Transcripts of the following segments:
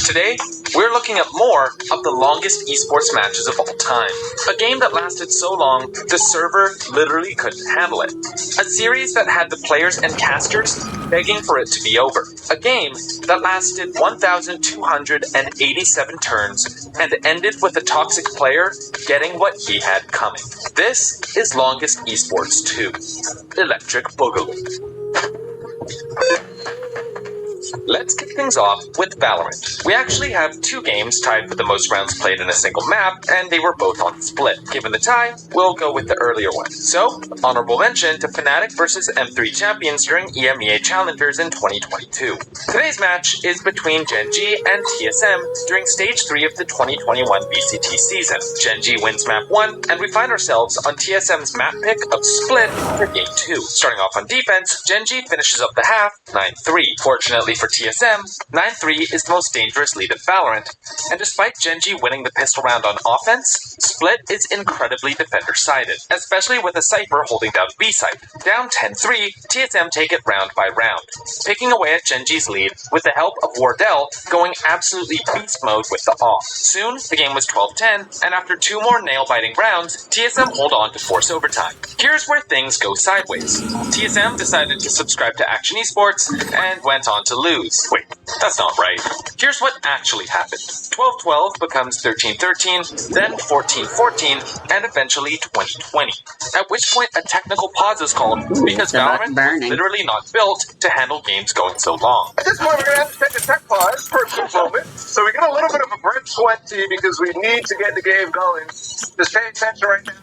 Today, we're looking at more of the longest esports matches of all time. A game that lasted so long, the server literally couldn't handle it. A series that had the players and casters begging for it to be over. A game that lasted 1,287 turns and ended with a toxic player getting what he had coming. This is Longest Esports 2, Electric Boogaloo. Let's kick things off with Valorant. We actually have two games tied for the most rounds played in a single map, and they were both on split. Given the tie, we'll go with the earlier one. So, honorable mention to Fnatic versus M3 champions during EMEA Challengers in 2022. Today's match is between Gen.G and TSM during Stage 3 of the 2021 VCT season. Gen.G wins map 1, and we find ourselves on TSM's map pick of Split for game 2. Starting off on defense, Gen.G finishes up the half 9-3. Fortunately for TSM, 9-3 is the most dangerous lead in Valorant, and despite Gen.G winning the pistol round on offense, Split is incredibly defender-sided, especially with a Cypher holding down B site. Down 10-3, TSM take it round by round, picking away at Gen.G's lead with the help of Wardell going absolutely beast mode with the off. Soon, the game was 12-10, and after two more nail-biting rounds, TSM hold on to force overtime. Here's where things go sideways. TSM decided to subscribe to Action Esports and went on to lose. Wait, that's not right. Here's what actually happened. 12-12 becomes 13-13, then 14-14, and eventually 20-20. At which point a technical pause is called because Valorant was literally not built to handle games going so long. At this point, we're going to have to take a tech pause for a moment. So we get a little bit of a break 20 because we need to get the game going. Just pay attention right now.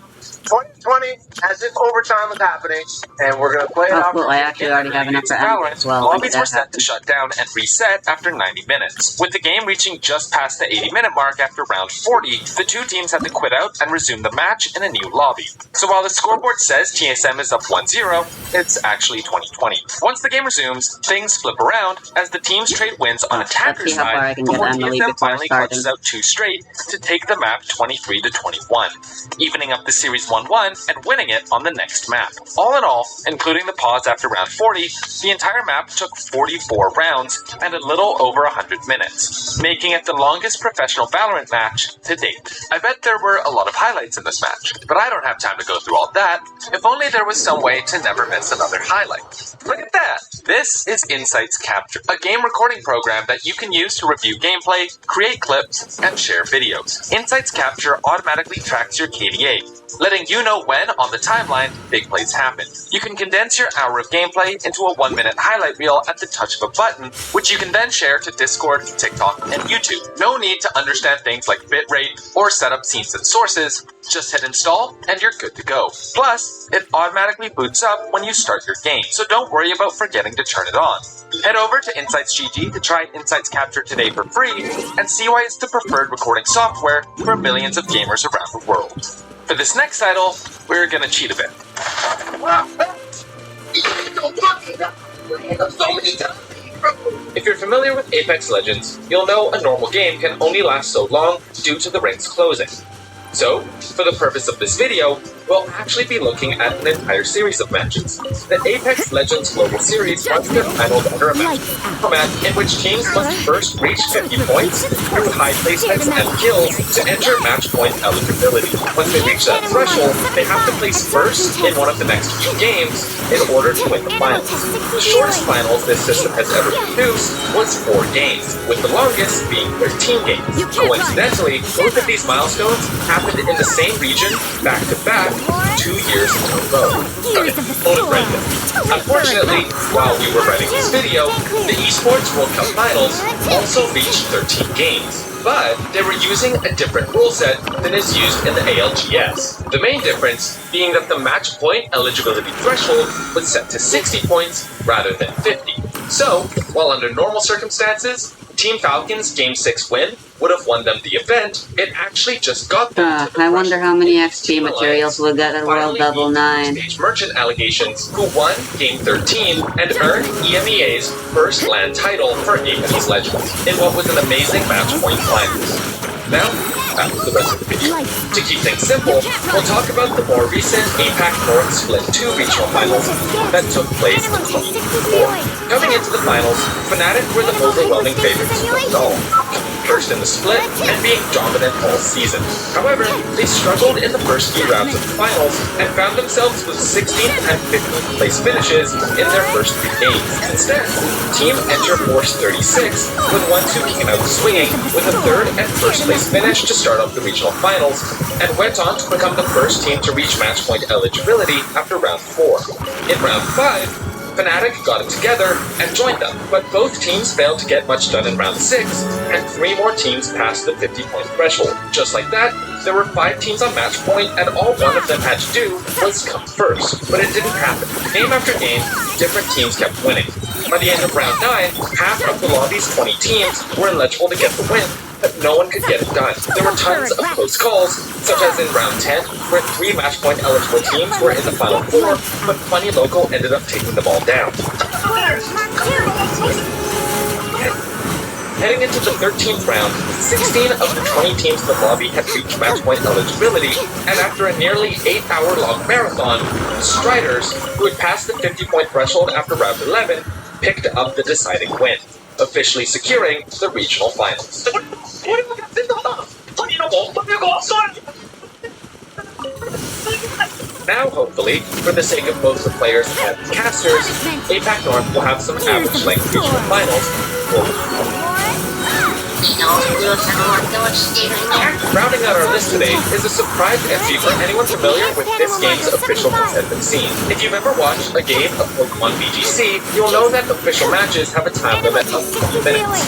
2020, as if overtime was happening, and we're going to play it out. Cool. I actually already have enough for Valorant, well, lobbies were set to shut down and reset after 90 minutes. With the game reaching just past the 80-minute mark after round 40, the two teams had to quit out and resume the match in a new lobby. So while the scoreboard says TSM is up 1-0, it's actually 20-20. Once the game resumes, things flip around as the teams trade wins on attacker's side before TSM finally clutches out two straight to take the map 23-21, evening up the series 1-1 and winning it on the next map. All in all, including the pause after round 40, the entire map took 44 rounds and a little over 100 minutes, making it the longest professional Valorant match to date. I bet there were a lot of highlights in this match, but I don't have time to go through all that. If only there was some way to never miss another highlight. Look at that! This is Insights Capture, a game recording program that you can use to review gameplay, create clips, and share videos. Insights Capture automatically tracks your KDA, letting you know when on the timeline big plays happen. You can condense your hour of gameplay into a 1-minute highlight reel at the touch of a button, which you can then share to Discord, TikTok, and YouTube. No need to understand things like bitrate or set up scenes and sources. Just hit install and you're good to go. Plus, it automatically boots up when you start your game, so don't worry about forgetting to turn it on. Head over to Insights GG to try Insights Capture today for free and see why it's the preferred recording software for millions of gamers around the world. For this next title, we're gonna cheat a bit. If you're familiar with Apex Legends, you'll know a normal game can only last so long due to the ranks closing. So, for the purpose of this video, we'll actually be looking at an entire series of matches. The Apex Legends Global Series runs their finals under a match format in which teams must first reach 50 points through high placements and kills to enter match point eligibility. Once they reach that threshold, they have to place first in one of the next few games in order to win the finals. The shortest finals this system has ever produced was 4 games, with the longest being 13 games. Coincidentally, both of these milestones happened in the same region, back to back, 2 years in a row. Okay, hold it right there. Unfortunately, while we were writing this video, the Esports World Cup Finals also reached 13 games, but they were using a different rule set than is used in the ALGS. The main difference being that the match point eligibility threshold was set to 60 points rather than 50. So, while under normal circumstances, Team Falcon's Game 6 win would have won them the event, it actually just got them to the I wonder how many XP materials we'll get at World Double 9. Stage Merchant Allegations, who won Game 13 and earned EMEA's first LAN title for Apex Legends in what was an amazing match point finals. Now, back to the rest of the video. To keep things simple, we'll talk about the more recent APAC North Split 2 regional finals that took place in 2024. Coming into the finals, Fnatic were the overwhelming favorites to win it all. first in the split and being dominant all season. However, they struggled in the first few rounds of the finals and found themselves with 16th and 15th place finishes in their first 3 games. Instead, Team Enter Force 36 were the ones who came out swinging with a 3rd and 1st place finish to start off the regional finals, and went on to become the first team to reach match point eligibility after round 4. In round 5, Fnatic got it together and joined them, but both teams failed to get much done in round 6, and 3 more teams passed the 50-point threshold. Just like that, there were 5 teams on match point, and all one of them had to do was come first. But it didn't happen. Game after game, different teams kept winning. By the end of round 9, half of the lobby's 20 teams were eligible to get the win, but no one could get it done. There were tons of close calls, such as in round 10, where 3 match point eligible teams were in the final 4, but Funny Local ended up taking them all down. Heading into the 13th round, 16 of the 20 teams in the lobby had reached match point eligibility, and after a nearly 8-hour-long marathon, Striders, who had passed the 50-point threshold after round 11, picked up the deciding win, officially securing the regional finals. Now, hopefully, for the sake of both the players and the casters, APAC North will have some average length regional finals. Rounding out our list today is a surprise entry for anyone familiar with this game's official contestant scene. If you've ever watched a game of Pokemon VGC, you'll know that official matches have a time limit of 20 minutes.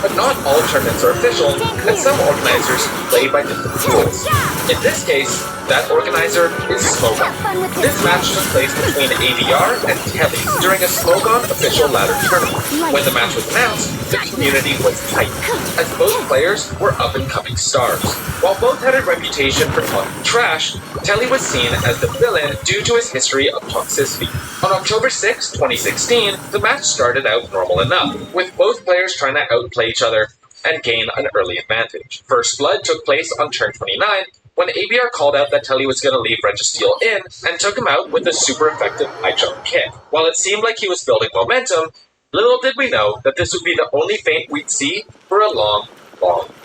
But not all tournaments are official, and some organizers play by different rules. In this case, that organizer is Smogon. This match took place between AVR and Telly during a Smogon official ladder tournament. When the match was announced, the community was tight, as both players were up-and-coming stars. While both had a reputation for talking trash, Telly was seen as the villain due to his history of toxicity. On October 6, 2016, the match started out normal enough, with both players trying to outplay each other and gain an early advantage. First blood took place on turn 29, when ABR called out that Telly was going to leave Registeel in and took him out with a super effective high jump kick. While it seemed like he was building momentum, little did we know that this would be the only feint we'd see for a long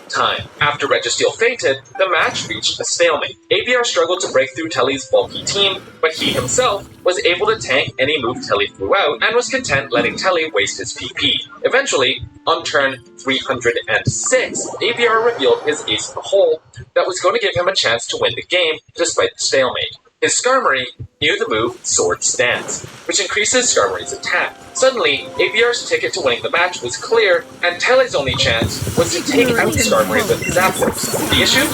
time. After Registeel fainted, the match reached a stalemate. ABR struggled to break through Telly's bulky team, but he himself was able to tank any move Telly threw out and was content letting Telly waste his PP. Eventually, on turn 306, ABR revealed his ace in the hole that was going to give him a chance to win the game despite the stalemate. His Skarmory knew the move Sword Stance, which increases Skarmory's attack. Suddenly, ABR's ticket to winning the match was clear, and Telly's only chance was to take out Skarmory with his Zapdos. The issue?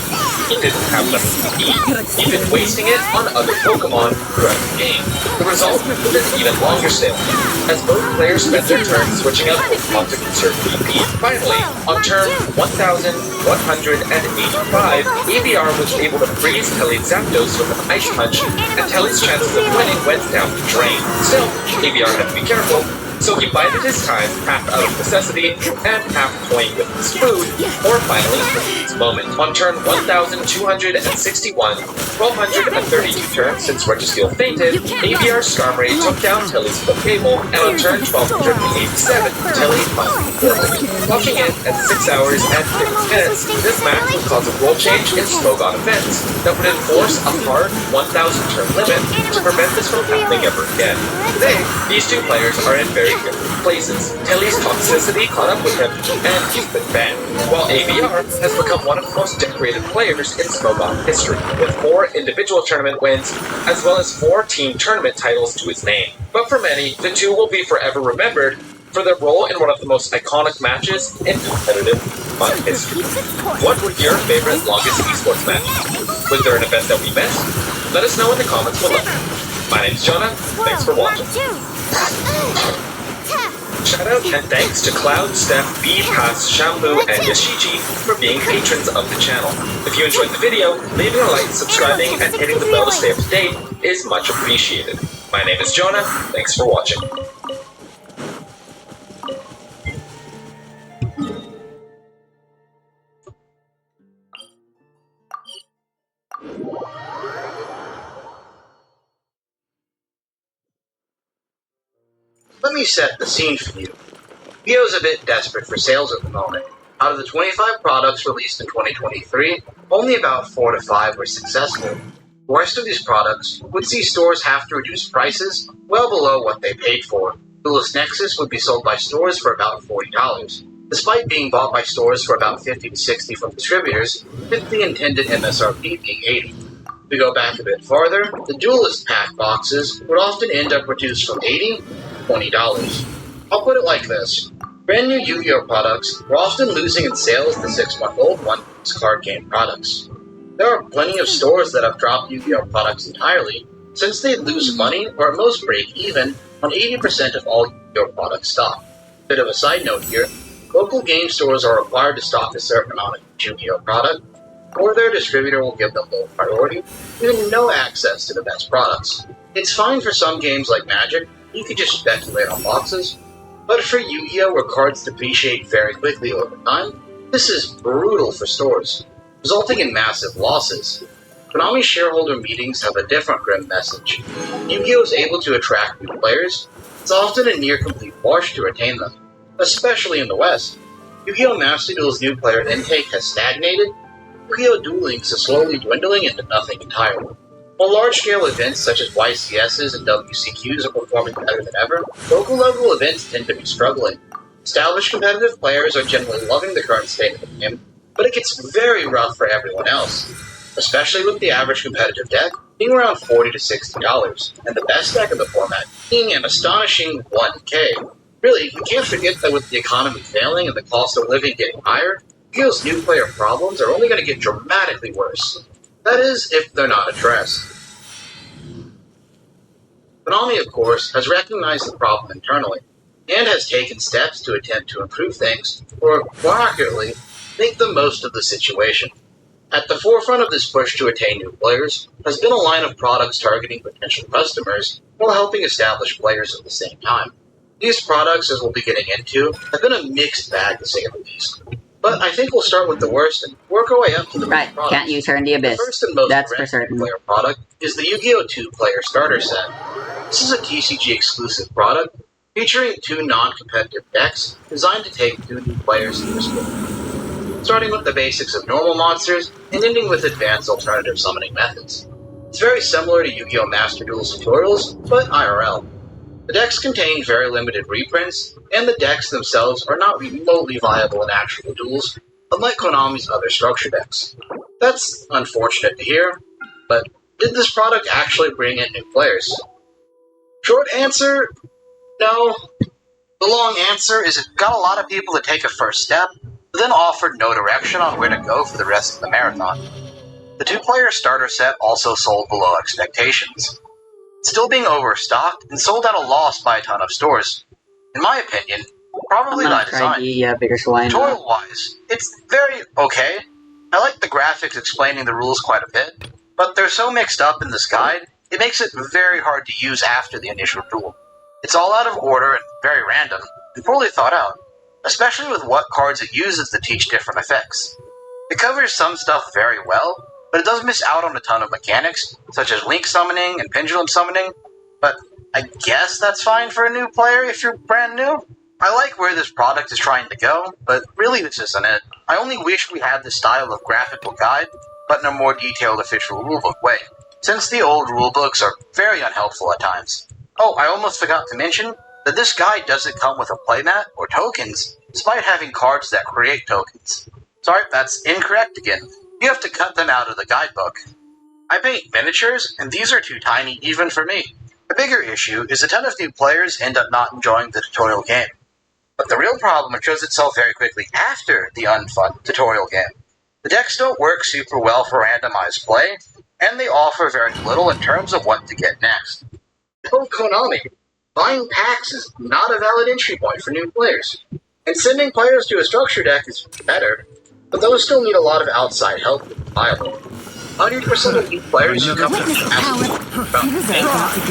He didn't have enough PP. He'd been wasting it on other Pokemon throughout the game. The result was an even longer stalemate, as both players spent their turns switching out Pokemon to conserve PP. Finally, on turn 1185, ABR was able to freeze Telly's Zapdos with an Ice Punch, and Telly's chances of winning went down the drain. Still, ABR had to be careful, so he bided his time, half out of necessity, and half toying with his food, or finally his moment. On turn 1261, 1232 turns since Registeel fainted, ABR's Skarmory took down Telly's Pokeball, and on turn 1287, Telly finally forfeited. Clocking in at 6 hours and 50 minutes, this match would cause a rule change in Smogon events that would enforce a hard 1,000 turn limit to prevent this from happening ever again. Today, these two players are in very different places. Telly's toxicity caught up with him, and he's been banned, while ABR has become one of the most decorated players in Smogon history, with 4 individual tournament wins, as well as 4 team tournament titles to his name. But for many, the two will be forever remembered for their role in one of the most iconic matches in competitive fun history. What were your favorite longest esports matches? Was there an event that we missed? Let us know in the comments below. My name's Jonah, thanks for watching. Shout out and thanks to Cloud, Steph, B, Pass, Shampoo, and Yashiji for being patrons of the channel. If you enjoyed the video, leaving a like, subscribing, and hitting the bell to stay up to date is much appreciated. My name is Jonah, thanks for watching. Let me set the scene for you. Bio's a bit desperate for sales at the moment. Out of the 25 products released in 2023, only about 4 to 5 were successful. The rest of these products would see stores have to reduce prices well below what they paid for. Duelist Nexus would be sold by stores for about $40, despite being bought by stores for about $50 to $60 from distributors, with the intended MSRP being $80. If we go back a bit farther, the Duelist pack boxes would often end up reduced from $80 to $20. I'll put it like this. Brand new Yu-Gi-Oh! Products were often losing in sales to 6-month-old one-piece card game products. There are plenty of stores that have dropped Yu-Gi-Oh! Products entirely, since they lose money or at most break even on 80% of all Yu-Gi-Oh! Product stock. Bit of a side note here, local game stores are required to stock a certain amount of Yu-Gi-Oh! Product, or their distributor will give them low priority, even no access to the best products. It's fine for some games like Magic, you can just speculate on boxes, but for Yu-Gi-Oh! Where cards depreciate very quickly over time, this is brutal for stores, resulting in massive losses. Konami shareholder meetings have a different grim message. Yu-Gi-Oh! Is able to attract new players, it's often a near-complete wash to retain them, especially in the West. Yu-Gi-Oh! Master Duel's new player intake has stagnated, Yu-Gi-Oh! Duel Links is slowly dwindling into nothing entirely. While large-scale events such as YCSs and WCQs are performing better than ever, local-level events tend to be struggling. Established competitive players are generally loving the current state of the game, but it gets very rough for everyone else, especially with the average competitive deck being around $40 to $60, and the best deck in the format being an astonishing $1K. Really, we can't forget that with the economy failing and the cost of living getting higher, Yu-Gi-Oh's new player problems are only going to get dramatically worse. That is, if they're not addressed. Konami, of course, has recognized the problem internally, and has taken steps to attempt to improve things, or, more accurately, make the most of the situation. At the forefront of this push to attain new players has been a line of products targeting potential customers while helping established players at the same time. These products, as we'll be getting into, have been a mixed bag to say the least. But I think we'll start with the worst and work our way up to the best products. Can't U-turn the abyss. The first and most That's for certain. player product is the Yu-Gi-Oh! 2-player starter set. This is a TCG exclusive product featuring 2 non-competitive decks designed to take 2 new players through this game, starting with the basics of normal monsters and ending with advanced alternative summoning methods. It's very similar to Yu-Gi-Oh! Master Duel's tutorials, but IRL. The decks contain very limited reprints, and the decks themselves are not remotely viable in actual duels, unlike Konami's other structure decks. That's unfortunate to hear, but did this product actually bring in new players? Short answer, no. The long answer is it got a lot of people to take a first step, but then offered no direction on where to go for the rest of the marathon. The 2-player starter set also sold below expectations, still being overstocked and sold at a loss by a ton of stores. In my opinion, probably by design. Tutorial-wise, it's very okay. I like the graphics explaining the rules quite a bit, but they're so mixed up in this guide, it makes it very hard to use after the initial duel. It's all out of order and very random, and poorly thought out, especially with what cards it uses to teach different effects. It covers some stuff very well, but it does miss out on a ton of mechanics, such as link summoning and pendulum summoning, but I guess that's fine for a new player if you're brand new. I like where this product is trying to go, but really this isn't it. I only wish we had this style of graphical guide, but in a more detailed official rulebook way, since the old rulebooks are very unhelpful at times. Oh, I almost forgot to mention that this guide doesn't come with a playmat or tokens, despite having cards that create tokens. Sorry, that's incorrect again. You have to cut them out of the guidebook. I paint miniatures, and these are too tiny even for me. A bigger issue is a ton of new players end up not enjoying the tutorial game. But the real problem shows itself very quickly after the unfun tutorial game. The decks don't work super well for randomized play, and they offer very little in terms of what to get next. Told Konami, buying packs is not a valid entry point for new players, and sending players to a structure deck is better, but those still need a lot of outside help to be viable. 100% of new players who come to the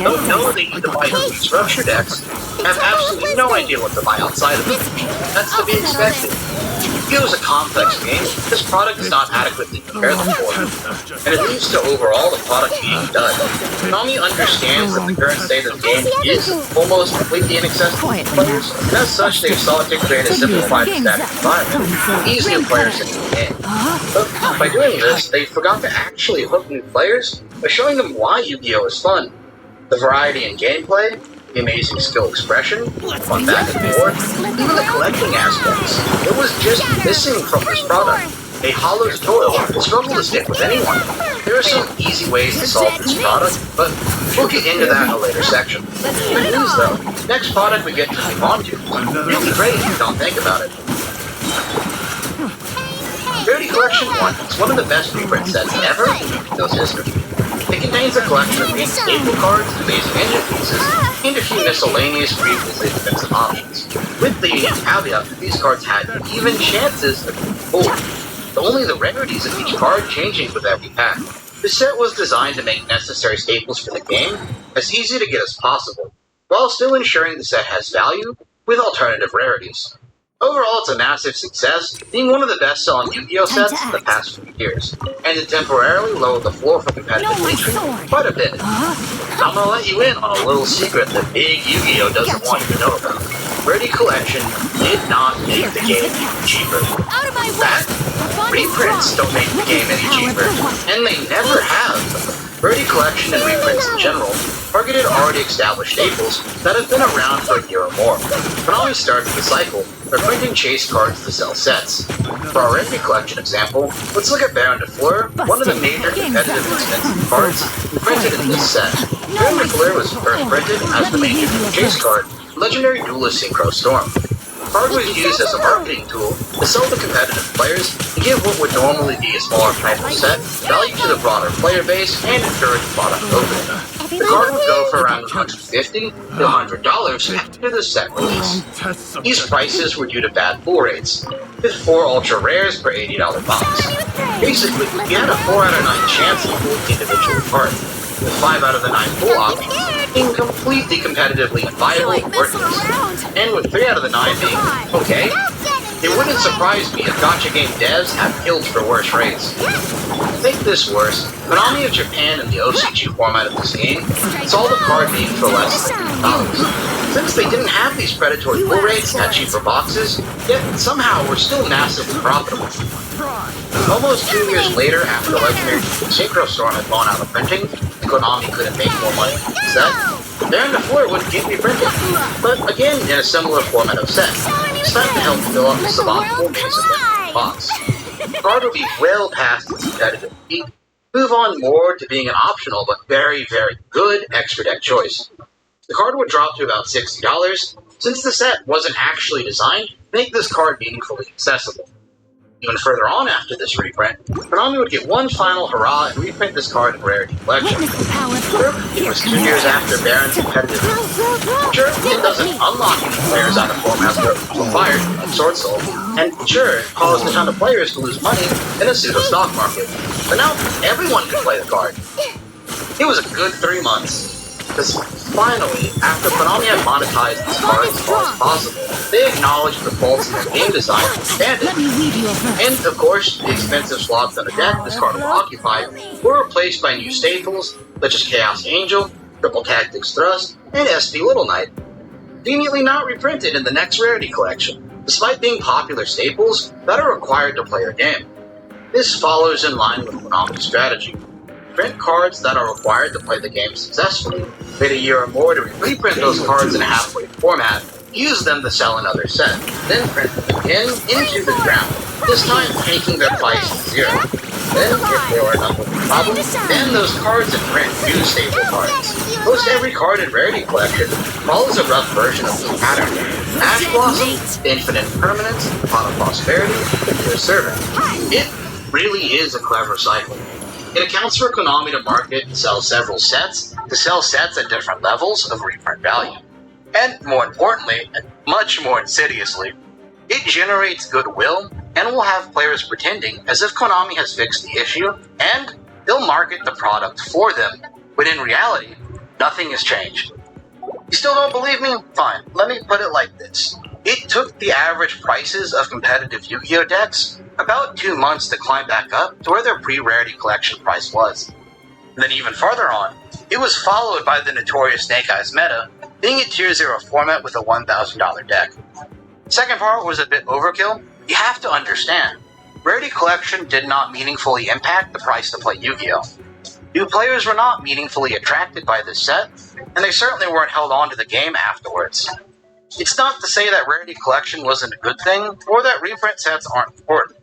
don't know they need to buy these structure decks, have absolutely no idea what to buy outside of it. That's to be expected. Yu-Gi-Oh! Is a complex game. This product is not adequately prepared for it, and it leads to overall the product being done. Konami understands that the current state of the game is almost completely inaccessible to players, and as such they've sought to create a simplified static environment to ease new players into the game. But by doing this, they forgot to actually hook new players by showing them why Yu-Gi-Oh! Is fun. The variety in gameplay, the amazing skill expression, fun back and forth, even the collecting aspects. It was just missing from this product. A hollow tutorial will struggle to stick with anyone. There are some easy ways to solve this product, but we'll get into that in a later section. Good news though, next product we get to move on to is really great if you don't think about it. Rarity Collection 1 is one of the best reprint sets ever in Yu-Gi-Oh's history. It contains a collection of main staple cards, amazing engine pieces, and a few miscellaneous previously expensive options. With the unique caveat that these cards had even chances of being pulled, only the rarities of each card changing with every pack. This set was designed to make necessary staples for the game as easy to get as possible, while still ensuring the set has value with alternative rarities. Overall, it's a massive success, being one of the best-selling Yu-Gi-Oh! Sets in the past few years, and it temporarily lowered the floor for competitive entry quite a bit. I'm gonna let you in on a little secret that big Yu-Gi-Oh! Doesn't want you to know about. Rarity Collection did not make the game cheaper. In fact, reprints don't make the game any cheaper, and they never have. Rarity Collection and reprints in general targeted already established staples that have been around for a year or more. Konami started the cycle by printing chase cards to sell sets. For our Rarity Collection example, let's look at Baron de Fleur, one of the major competitive expensive cards printed in this set. Baron de Fleur was first printed as the main chase card, Legendary Duelist Synchro Storm. The card was used as a marketing tool to sell to competitive players and give what would normally be a smaller type of set value to the broader player base and encourage product opening. The card would go for around $150 to $100 after the set release. These prices were due to bad pull rates, with 4 ultra rares per $80 box. Basically, you had a 4 out of 9 chance to pull the individual card, with 5 out of the 9 pull options being completely competitively viable and worthless, and with 3 out of the 9 being okay. It wouldn't surprise me if gacha game devs have guilds for worse rates. To make this worse, Konami of Japan in the OCG format of this game saw the card being for less than $50. Since they didn't have these predatory pull rates at cheaper boxes, yet somehow were still massively profitable. Almost 2 years later, after Legendary Synchro Storm had gone out of printing, and Konami couldn't make more money from the set, Baron de Fleur would get reprinted, but again in a similar format of set. It's time to help fill up the suboptimal basic box. The card would be well past its competitive peak, move on more to being an optional but very, very good extra deck choice. The card would drop to about $60, since the set wasn't actually designed to make this card meaningfully accessible. Even further on after this reprint, Konami would get one final hurrah and reprint this card in Rarity Collection. Sure, it was 2 years after Baron's competitive. Sure, it doesn't unlock any players out of format that were fired like Sword Soul, and sure, it caused a ton of players to lose money in a pseudo-stock market. But now, everyone can play the card. It was a good 3 months. Because finally, after Konami had monetized these cards as far as possible, they acknowledged the faults in their game design and expanded. And of course, the expensive slots on the deck this card will occupy were replaced by new staples such as Chaos Angel, Triple Tactics Thrust, and SP Little Knight, conveniently not reprinted in the next Rarity Collection, despite being popular staples that are required to play your game. This follows in line with Konami's strategy. Print cards that are required to play the game successfully, wait a year or more to reprint those cards in a halfway format, use them to sell another set, then print them again into the ground, this time taking their price to zero. Then, if there are enough of a problem, then those cards in print new staple cards. Most every card in Rarity Collection follows a rough version of this pattern. Ash Blossom, Infinite Permanence, Pot of Prosperity, and Your Servant. It really is a clever cycle. It accounts for Konami to market and sell several sets, at different levels of reprint value. And more importantly, and much more insidiously, it generates goodwill and will have players pretending as if Konami has fixed the issue, and they'll market the product for them, when in reality, nothing has changed. You still don't believe me? Fine, let me put it like this. It took the average prices of competitive Yu-Gi-Oh decks about 2 months to climb back up to where their pre-rarity collection price was. And then even farther on, it was followed by the notorious Snake Eyes meta, being a Tier 0 format with a $1,000 deck. Second part was a bit overkill. You have to understand, rarity collection did not meaningfully impact the price to play Yu-Gi-Oh! New players were not meaningfully attracted by this set, and they certainly weren't held on to the game afterwards. It's not to say that rarity collection wasn't a good thing, or that reprint sets aren't important.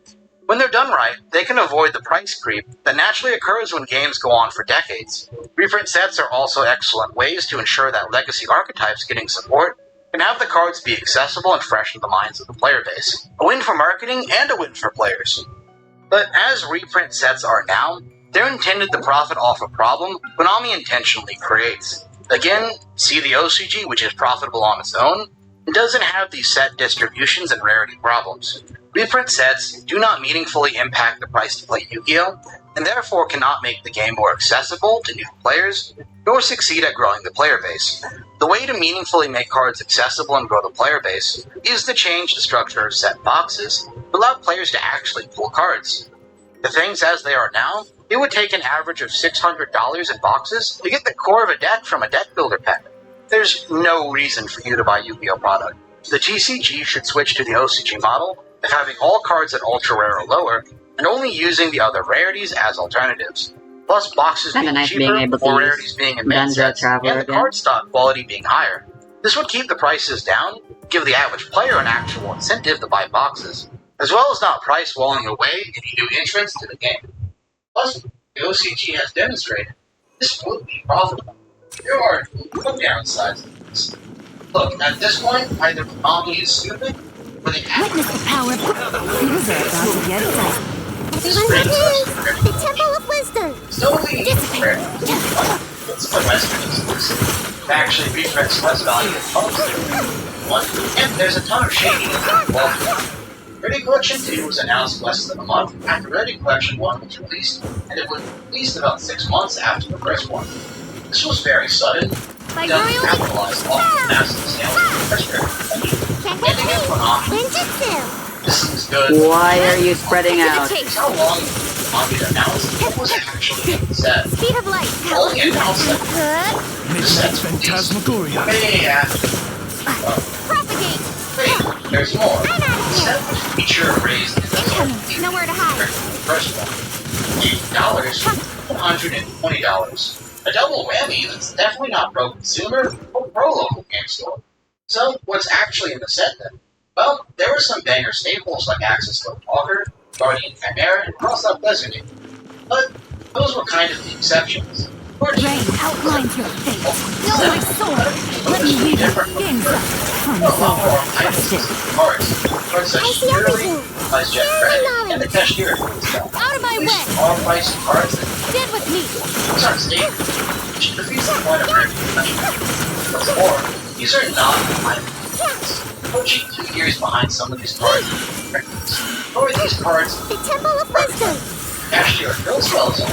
When they're done right, they can avoid the price creep that naturally occurs when games go on for decades. Reprint sets are also excellent ways to ensure that legacy archetypes getting support and have the cards be accessible and fresh in the minds of the player base. A win for marketing and a win for players. But as reprint sets are now, they're intended to profit off a problem Konami intentionally creates. Again, see the OCG, which is profitable on its own, and doesn't have these set distributions and rarity problems. Reprint sets do not meaningfully impact the price to play Yu-Gi-Oh!, and therefore cannot make the game more accessible to new players, nor succeed at growing the player base. The way to meaningfully make cards accessible and grow the player base is to change the structure of set boxes, to allow players to actually pull cards. The things as they are now, it would take an average of $600 in boxes to get the core of a deck from a deck builder pack. There's no reason for you to buy Yu-Gi-Oh! Product. The TCG should switch to the OCG model of having all cards at ultra rare or lower, and only using the other rarities as alternatives. Plus boxes Kinda being nice cheaper, being able to more use rarities being in main Dungeon sets, and Traveler the again. card stock quality being higher. This would keep the prices down, give the average player an actual incentive to buy boxes, as well as not price walling away any new entrants to the game. Plus, the OCG has demonstrated this would be profitable. There are no downsides to this. Look, at this point, either Konami is stupid, or they have Witness the power. Things are about to get exciting. The Temple of Wisdom. still leading rare. It's the Western exclusive. Actually, reprints less value than most. One, and there's a ton of shading in that. Well, Ready Collection 2 was announced less than a month after Ready Collection 1 was released, and it was released about 6 months after the first one. This was very sudden, By doesn't royalty. capitalize off the massive scale of the first Ready Collection. Ending it Konami, Ninjutsu. this seems good. Why are you spreading out? Here's how long Konami announced what was actually in the set. Speed of light. Only announced that Good. the set's Phantasmagoria. way after. Propagate. Wait, there's more. I'm out of The here. set was feature raised in the Incoming. Nowhere to hide. first one. $80, $120. A double whammy that's definitely not pro consumer or pro local game store. So, what's actually in the set then? Well, there were some banger staples like Access to Walker, Guardian Chimera, and Cross-Up Designate. But those were kind of the exceptions. Rain outlines your fate. Feel my sword. Let me read your games up. Fun A is lot more over. items Trust and it. cards such I as see Fury, everything. Vice Jet Credit, and the Cashier itself. Out of my These way. are priced cards that Stand with me. these aren't staples, which defeats the point of rarity collection. Or, these are not items. Approaching 2 years behind some of these cards. Or these cards, The Temple of Wisdom. Cashier fills well zone,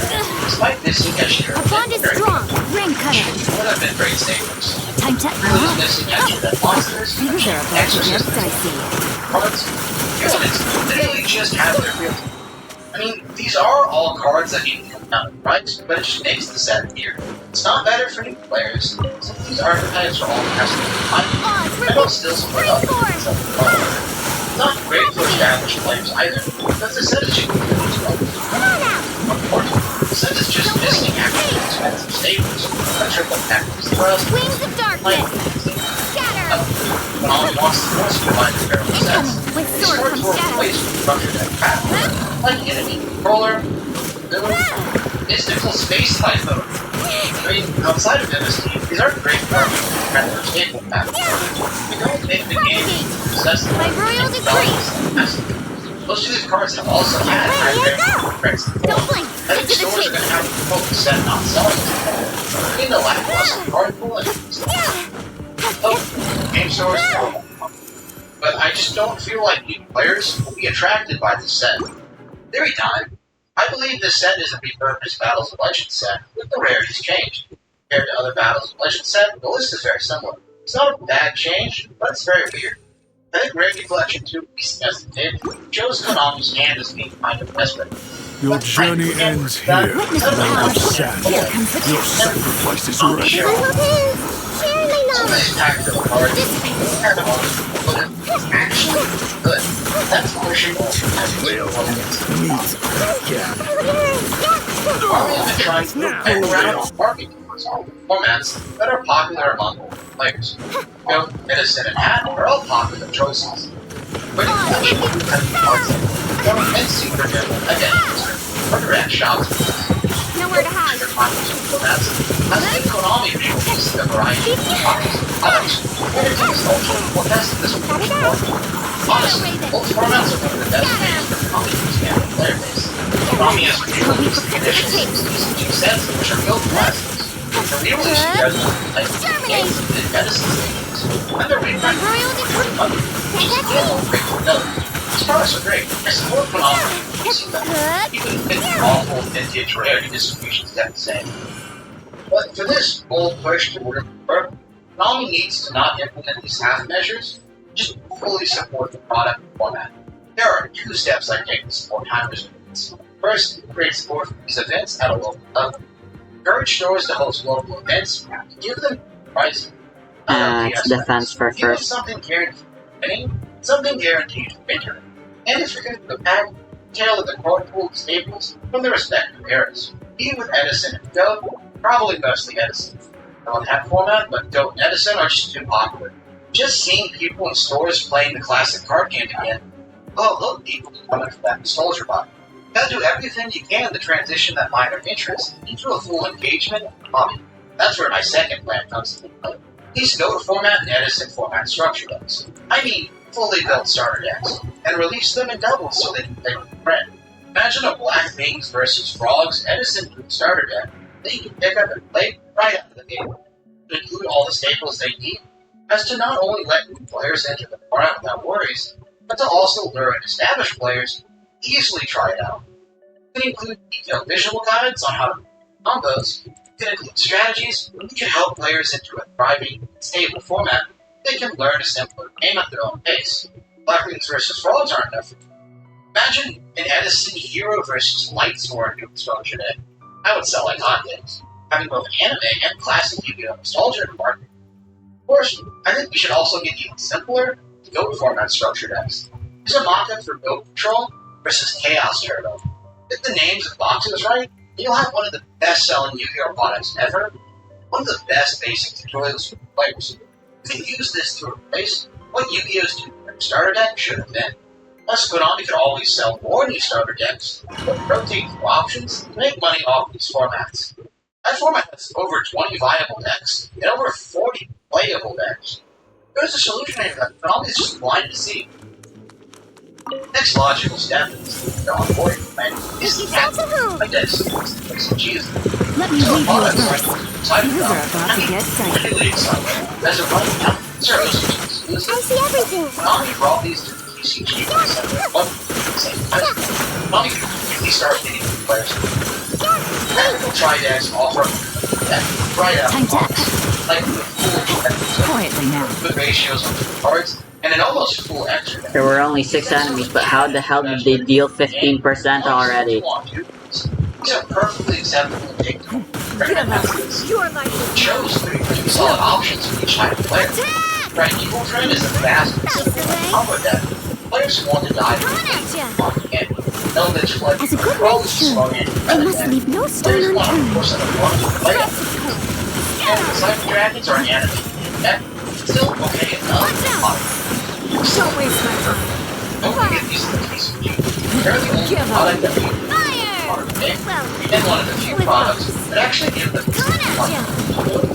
despite missing Cashier. A bond is strong. Ring cutter. Would have been great staples. Time to Really missing Cashier that monsters, Things are about to get Exorcist dicey. cards, units literally just have their real. I mean, these are all cards that need to come down in price, but it just makes the set weird. It's not better for new players, since these archetypes are all custom. I don't still split up. It's not great for established players either, because the set is just Come on out. important. The set is just missing actually expensive staples, a triple package thrust, Wings of like, darkness. Scatter. when all wants to force you to find the barrel sets. Incoming. With These sword cards from were shadow. replaced with structured and pattern, like enemy controller, mystical space typho. I mean, outside of MST, these aren't great cards for their staple pattern. They don't make the game possessive. By royal decree. Most of these cards have also had high Here you value prints. Don't blink. I think Into the stores are tape. going to have to focus set not selling this. In the lackluster card pool and game stores normal. But I just don't feel like new players will be attracted by this set. Theory time. I believe this set is a repurposed Battles of Legends set, with the rarities changed. Compared to other Battles of Legends set, the list is very similar. It's not a bad change, but it's very weird. I think Rarity Collection 2 as it did shows Konami's hand as being kind of desperate. Your journey ends here. Witness the Now power. it's sad. Here comes the Your test. sacrifice is ready. I will dance. Share my knowledge. Tactical cards, kind of awesome, but actually good. That's pushing as real Meet again. Army has been trying to move around on market formats that are popular among older players. Goat, Edison, and Hat are all popular choices. But in collection, Goat and Secret again, or direct shops. Nowhere to hide. Formats has been Konami released a variety of products, and it takes ultra test this one more. Honestly, both formats are one of the best ways for Konami to expand the player base. Konami has released the initial CCG sets, which are built classics. The re-release of games and medicine stations, and the reprint which is still great to note. These products are great. I support Konami for releasing them, even if the awful vintage rarity distribution is the same. But for this bold push toward work, Konami needs to not implement these half measures, just fully support the product format. There are 2 steps I take to support timers. First, create support for these events at a local level. Encourage stores to host local events, give them pricing. It's defense for Give them first. something guaranteed for winning, something guaranteed for victory. And if you're going to pack, tailor the card pool staples from the respective eras. Even with Edison and Go, probably mostly Edison. I love that format, but Go and Edison are just too popular. Just seeing people in stores playing the classic card game again, oh look, people coming for that nostalgia vibe. You gotta do everything you can to transition that minor interest into a full engagement hobby. That's where my second plan comes into play. These Go format and Edison format structure decks. I mean, fully built starter decks, and release them in doubles so they can play with a friend. Imagine a Black Wings versus Frogs Edison starter deck that you can pick up and play right out of the game. To include all the staples they need, as to not only let new players enter the format without worries, but to also lure in established players easily try it out. It can include detailed visual guides on how to combos. It can include strategies that can help players into a thriving, stable format. They can learn a simpler game at their own pace. Black Wings versus Frogs aren't enough. Imagine an Edison Hero versus Lightsworn new exposure deck. I would sell like hotcakes, having both anime and classic Yu-Gi-Oh! Nostalgia in the market. Of course, I think we should also get even simpler Goat format structure decks. There's a mock-up for Goat Patrol versus Chaos Turbo. If the names and boxes right, you'll have one of the best-selling Yu-Gi-Oh! Products ever, one of the best basic tutorials for players. You can use this to replace what Yu-Gi-Oh!'s starter deck should have been. Plus, Konami could always sell more new starter decks, but rotate through options to make money off these formats. That format has over 20 viable decks and over 40 playable decks. There's a solution here that Konami is just blind to see. Next logical step is the onboarding plan is the captain. Like this, like some cheese. Let me read you a verse. These are about to get dicey. Really excited. As a running out, service exclusive. I see everything. Konami brought these to the TCG Konami can really start hitting the players. Technical try-decks offer right out Time of the to box. Like with full quietly now. good ratios on the cards, and an almost full extra deck. There were only 6 enemies, but how the hell did they deal 15% already? These are perfectly acceptable and take Your life. chose 3 solid options for each type of player. Right, Evil Trend is a vast combo deck. Players want to die Coming at ya. on the end. Eldritch Flood As a good rolls ranger, strong in. I must leave no stone Players want to unturned. force them to play it. And the Cyber Dragons are an animated deck. Still okay enough. Don't waste my time. Don't forget these TCG. They're the only product that we Fire! are today. Well, And one of the few products that actually give them coming at ya.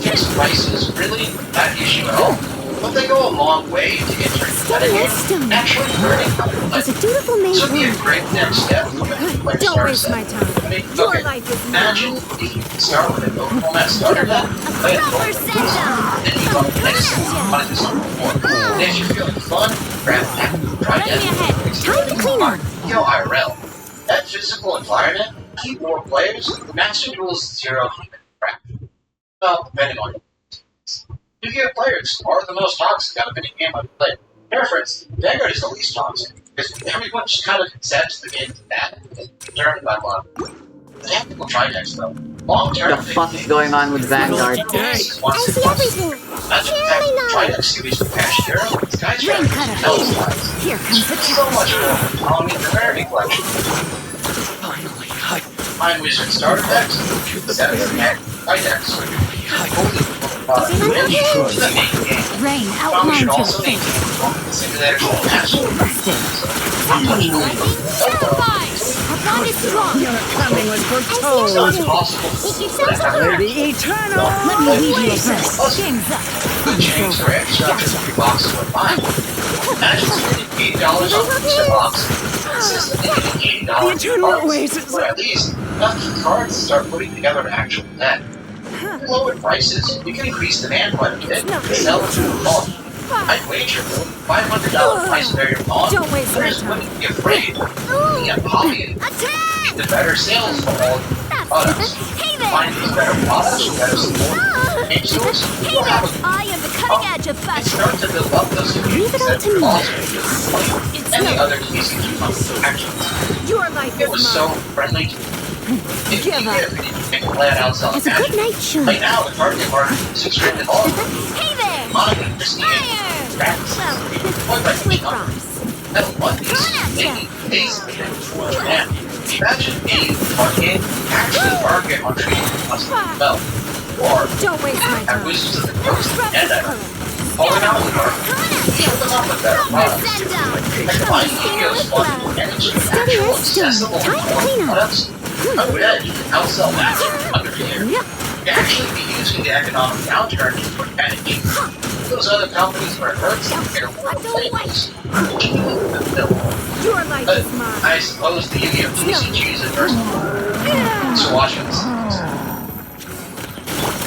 fixed prices really that issue at all. But they go a long way to entering Steady as stone. actually learning how to play. As a dutiful maid This would be a woman, great next step for the player Don't starter waste set. my time. I mean, Your okay, life is imagine if you could start with a no format starter deck, play it proper both, send-down. then you go to the next step, want to do something more. And if you're feeling fun, grab a pack, try Ready ahead. time to clean up. Yo, IRL. That physical environment, keep more players, the Master Duel's zero human interaction. Well, depending on Yu-Gi-Oh! Players are the most toxic out of any game I've played. Preference, Vanguard is the least toxic, because everyone just kind of accepts the game's bad and determined by luck. The tactical Tridex, though, long term. The fuck is going on with Vanguard? Day. I see everything. That's the Clearly tactical not. Tridex series from Patch Hero. Sky Rain Trap cutter. tells lies. Here comes the So challenge. much more. Following the Rarity Collection. Finally, Mind Wizard Starter Decks, 7 Tridex. Rain One outlines should your also fate. maintain the simulator master. Busted. Terrified. Our bond is strong. Your coming was It's foretold. not possible Make to yourselves have alert. a The eternal. Let me weave you a verse. Game's up. good change for extra $3 for mine. Imagine spending $80 on a booster box, consistently getting $80 The eternal cards, oasis. or at least enough key cards to start putting together an actual deck. With lower prices, you can increase demand quite a bit and sell it to the bulk. I'd wager the $500 price barrier on Don't waste my players time. wouldn't be afraid of looking at hobby Attack! the better sales for all products. Hey there. Find these better products, better support, and stores Hey will have there. I am the cutting edge of and fashion. start to build up those communities Leave it that up to me. also any other TCG actions. Your life It is was so mine. friendly to me. If you Give get up. it, you can flat out sell As a good magic. night should. Right now, the target market is extremely low. Hey there. Monica, Christine, Fire. Travis, Well, what about with the number? props. I don't want these making days of it. Man, imagine being arcade, actually market on trading custom belt. Or Don't waste my have time. Wizards of the Coast Drop and the I color. falling out with her. Coming at Fill them up with better products. Send down. Like buying Yu-Gi-Oh's fun and achieve actual accessible Time to clean up. products. I bet you can outsell magic under here. Yep. You can actually be using the economic downturn to advantage. Those other companies where it hurts them get a world place. Your life is mine. I suppose the Yu-Gi-Oh! TCG is adverse. Thanks for watching this.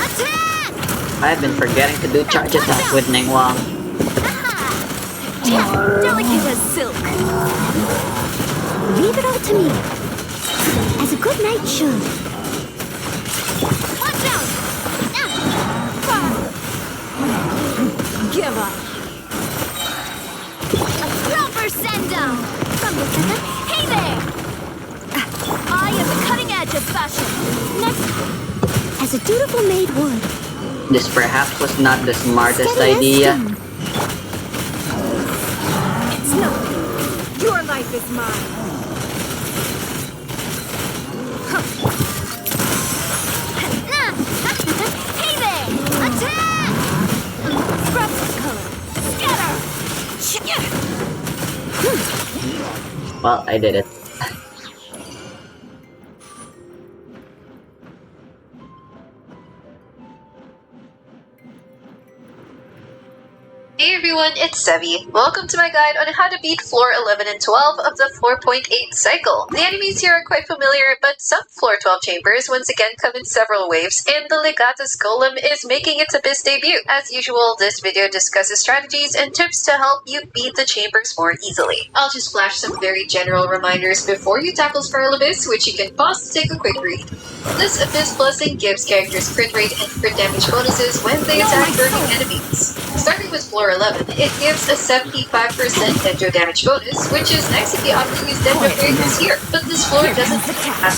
Attack! I've been forgetting to do charge attack with Ning Wang. Delicate as silk. Leave it all to me. As a good night should. Watch out! Give up. A proper send down. From the center. Hey there! I am the cutting edge of fashion. Next. As a dutiful maid would. This perhaps was not the smartest Steady as idea. stone. It's nothing. Your life is mine. Hey there! Attack! Scrub color. Scatter! Well, I did it. Hey everyone, it's Sevi. Welcome to my guide on how to beat floor 11 and 12 of the 4.8 cycle. The enemies here are quite familiar, but some floor 12 chambers once again come in several waves, and the Legatus Golem is making its Abyss debut. As usual, this video discusses strategies and tips to help you beat the chambers more easily. I'll just flash some very general reminders before you tackle Spiral Abyss, which you can pause to take a quick read. This Abyss Blessing gives characters crit rate and crit damage bonuses when they attack burning enemies. Starting with floor 11, it gives a 75% Dendro damage bonus, which is nice if you opt to use Dendro characters here, but this floor doesn't have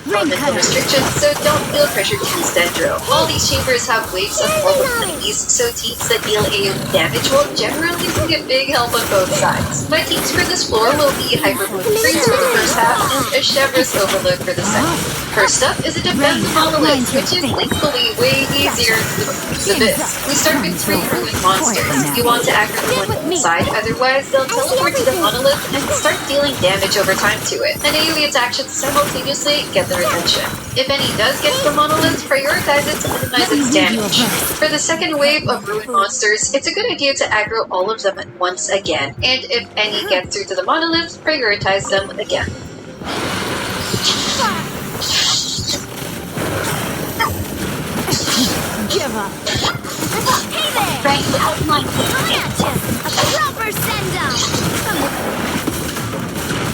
elemental restrictions, so don't feel pressured to use Dendro. All these chambers have waves of multiple enemies, so teams that deal AoE damage will generally be a big help on both sides. My teams for this floor will be Hyper Moon Freeze for the first half, and a Chevreuse Overload for the second. First up is a Defense Monolith, which is thankfully way easier than this. We start with 3 Ruined Monsters. You want to aggro one side, otherwise they'll teleport to the monolith and start dealing damage over time to it. And AoE attacks should simultaneously get their attention. If any does get to the monolith, prioritize it to minimize its damage. For the second wave of Ruined Monsters, it's a good idea to aggro all of them at once again. And if any get through to the monolith, prioritize them again. Give up. Hey there! Right outline. Coming at you! A proper send down!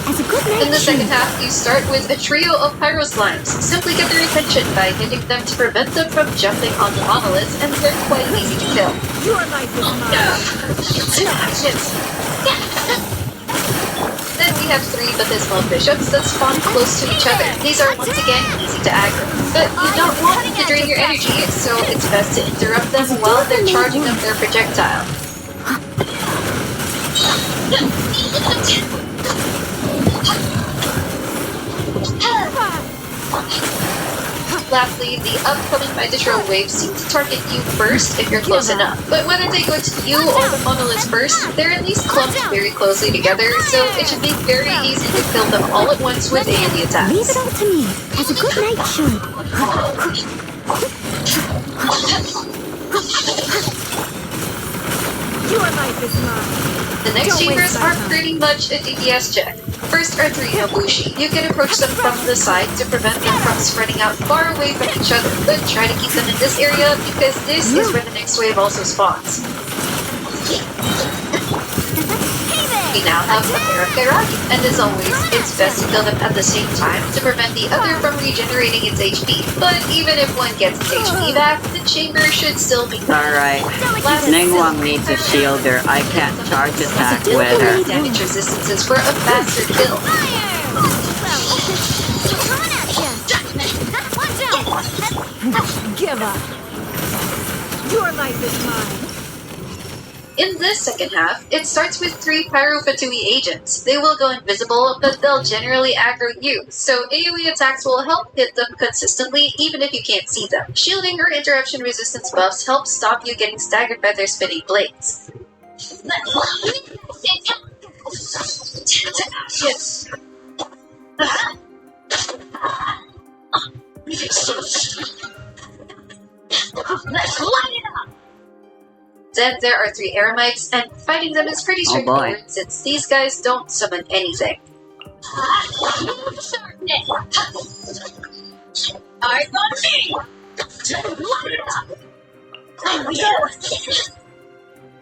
As a good night In the second should. half, you start with a trio of Pyro Slimes. Simply get their attention by hitting them to prevent them from jumping on the monolith, and they're quite easy to kill. Your life is Then we have 3 Baptismal Bishops that spawn close to each other. These are once again easy to aggro. But you don't want them to drain your energy, so it's best to interrupt them while they're charging up their projectile. Lastly, the upcoming Mitotron waves seem to target you first if you're close enough. But whether they go to you or the monoliths first, they're at least clumped very closely together, so it should be very easy to kill them all at once with AoE attacks. Leave it all to me, as a good knight should. Your life is mine. The next chambers are pretty much a DPS check. First are 3 Nobushi. You can approach them from the side to prevent them from spreading out far away from each other, but try to keep them in this area because this is where the next wave also spawns. We now have a pair of Kairaki, and as always, it's best to kill them at the same time to prevent the other from regenerating its HP. But even if one gets its HP back, the chamber should still be Alright. Ningguang needs a shielder. I can't charge attack with her. damage resistances for a faster kill. Give up. Your life is mine. In this second half, it starts with 3 Pyro Fatui agents. They will go invisible, but they'll generally aggro you, so AoE attacks will help hit them consistently even if you can't see them. Shielding or interruption resistance buffs help stop you getting staggered by their spinning blades. Then there are 3 Eremites, and fighting them is pretty straightforward since these guys don't summon anything.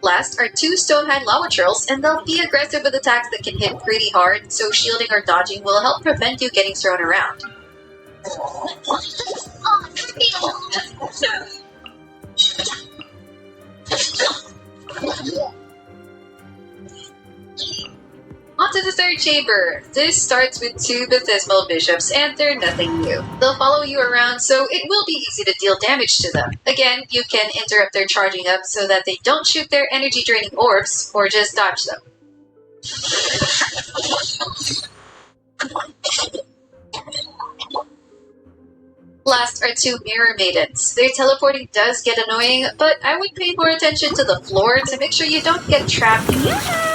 Last are 2 Stonehide Lava Churls, and they'll be aggressive with attacks that can hit pretty hard, so shielding or dodging will help prevent you getting thrown around. On to the third chamber. This starts with 2 Baptismal Bishops, and they're nothing new. They'll follow you around, so it will be easy to deal damage to them. Again, you can interrupt their charging up so that they don't shoot their energy-draining orbs, or just dodge them. Last are 2 Mirror Maidens. Their teleporting does get annoying, but I would pay more attention to the floor to make sure you don't get trapped in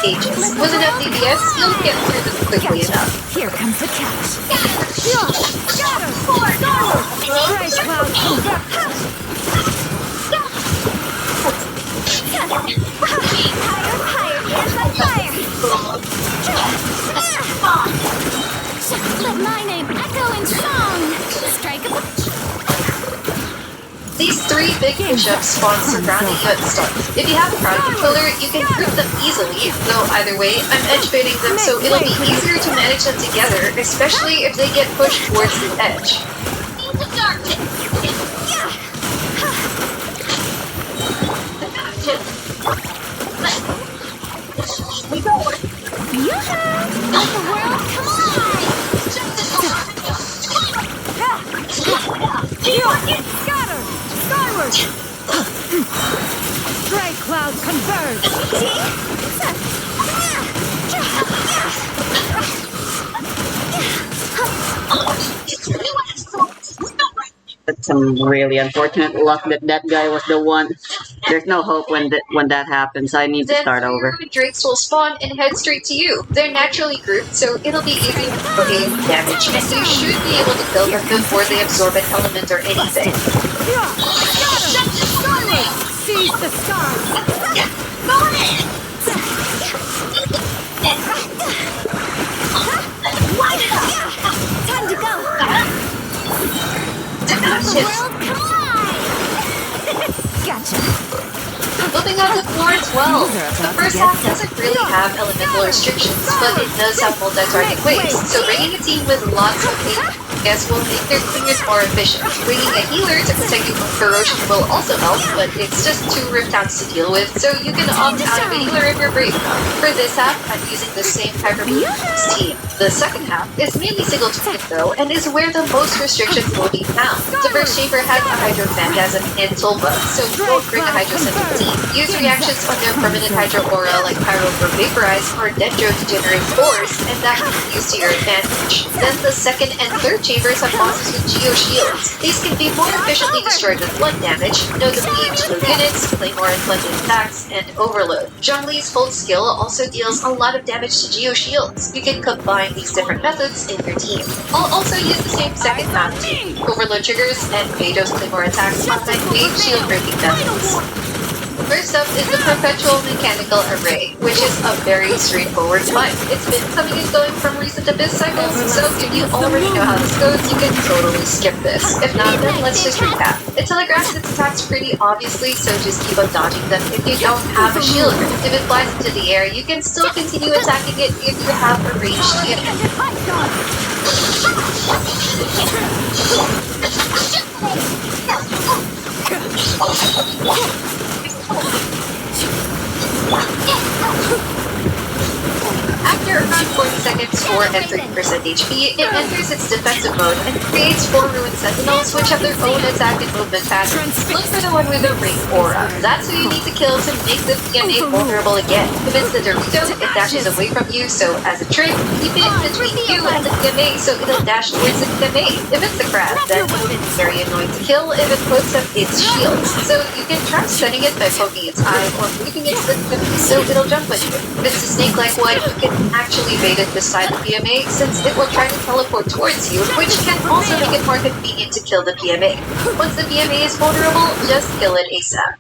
cages. With enough DPS, you'll get through them quickly enough. Here comes the catch. Price cloud Let my name echo in song. Strike up. These 3 big bishops spawn surrounding you at the start. If you have a crowd controller, you can group them easily, though either way, I'm edge baiting them so it'll be easier to manage them together, especially if they get pushed towards the edge. Let the world come alive! Scatter! Skyward! Strike cloud converge! That's some really unfortunate luck that that guy was the one. There's no hope when that happens. I need to start over. Then drakes will spawn and head straight to you. They're naturally grouped, so it'll be easy to gain damage, and you should be able to kill them before they absorb an element or anything. Seize the stars! Time to go! Let the world come alive! Gotcha! Moving on to floor 12. The first half doesn't really have elemental restrictions, but it does have multi-target waves, so bringing a team with lots of guess will make their cleaners more efficient. Bringing a healer to protect you from corrosion will also help, but it's just 2 Rifthounds to deal with, so you can opt out of a healer if you're brave enough. For this half, I'm using the same Hyper Blue team. The second half is mainly single target though, and is where the most restrictions will be found. The first chamber has a Hydro Phantasm and Tulpa, so don't bring a Hydro Center team. Use reactions on their permanent Hydro Aura like Pyro for Vaporize or Dendro to generate Force, and that can be used to your advantage. Then the second and third chambers have bosses with Geo Shields. These can be more efficiently destroyed with blood damage, notably Blue Units, Claymore and Blended attacks, and Overload. Zhongli's full skill also deals a lot of damage to Geo Shields. You can combine these different methods in your team. I'll also use the same second map team. Overload triggers and Vados Claymore attacks are my main shield breaking methods. First up is the Perpetual Mechanical Array, which is a very straightforward fight. It's been coming and going from recent Abyss cycles, so if you already know how this goes, you can totally skip this. If not, then let's just recap. It telegraphs its attacks pretty obviously, so just keep on dodging them if you don't have a shield. If it flies into the air, you can still continue attacking it if you have a ranged unit. After around 40 seconds for and 30% HP, it enters its defensive mode and creates 4 Ruined Sentinels which have their own attack and movement patterns. Look for the one with the Ring Aura. That's who you need to kill to make the PMA vulnerable again. If it's the Dorito, it dashes away from you, so as a trick, keep it between you and the PMA so it'll dash towards the PMA. If it's the Crab, then it's very annoying to kill if it puts up its shields. So you can try setting it by poking its eye or moving it to the PMA so it'll jump with you. If it's a snake-like one, you can actually bait it beside the PMA since it will try to teleport towards you, which can also make it more convenient to kill the PMA. Once the PMA is vulnerable, just kill it ASAP.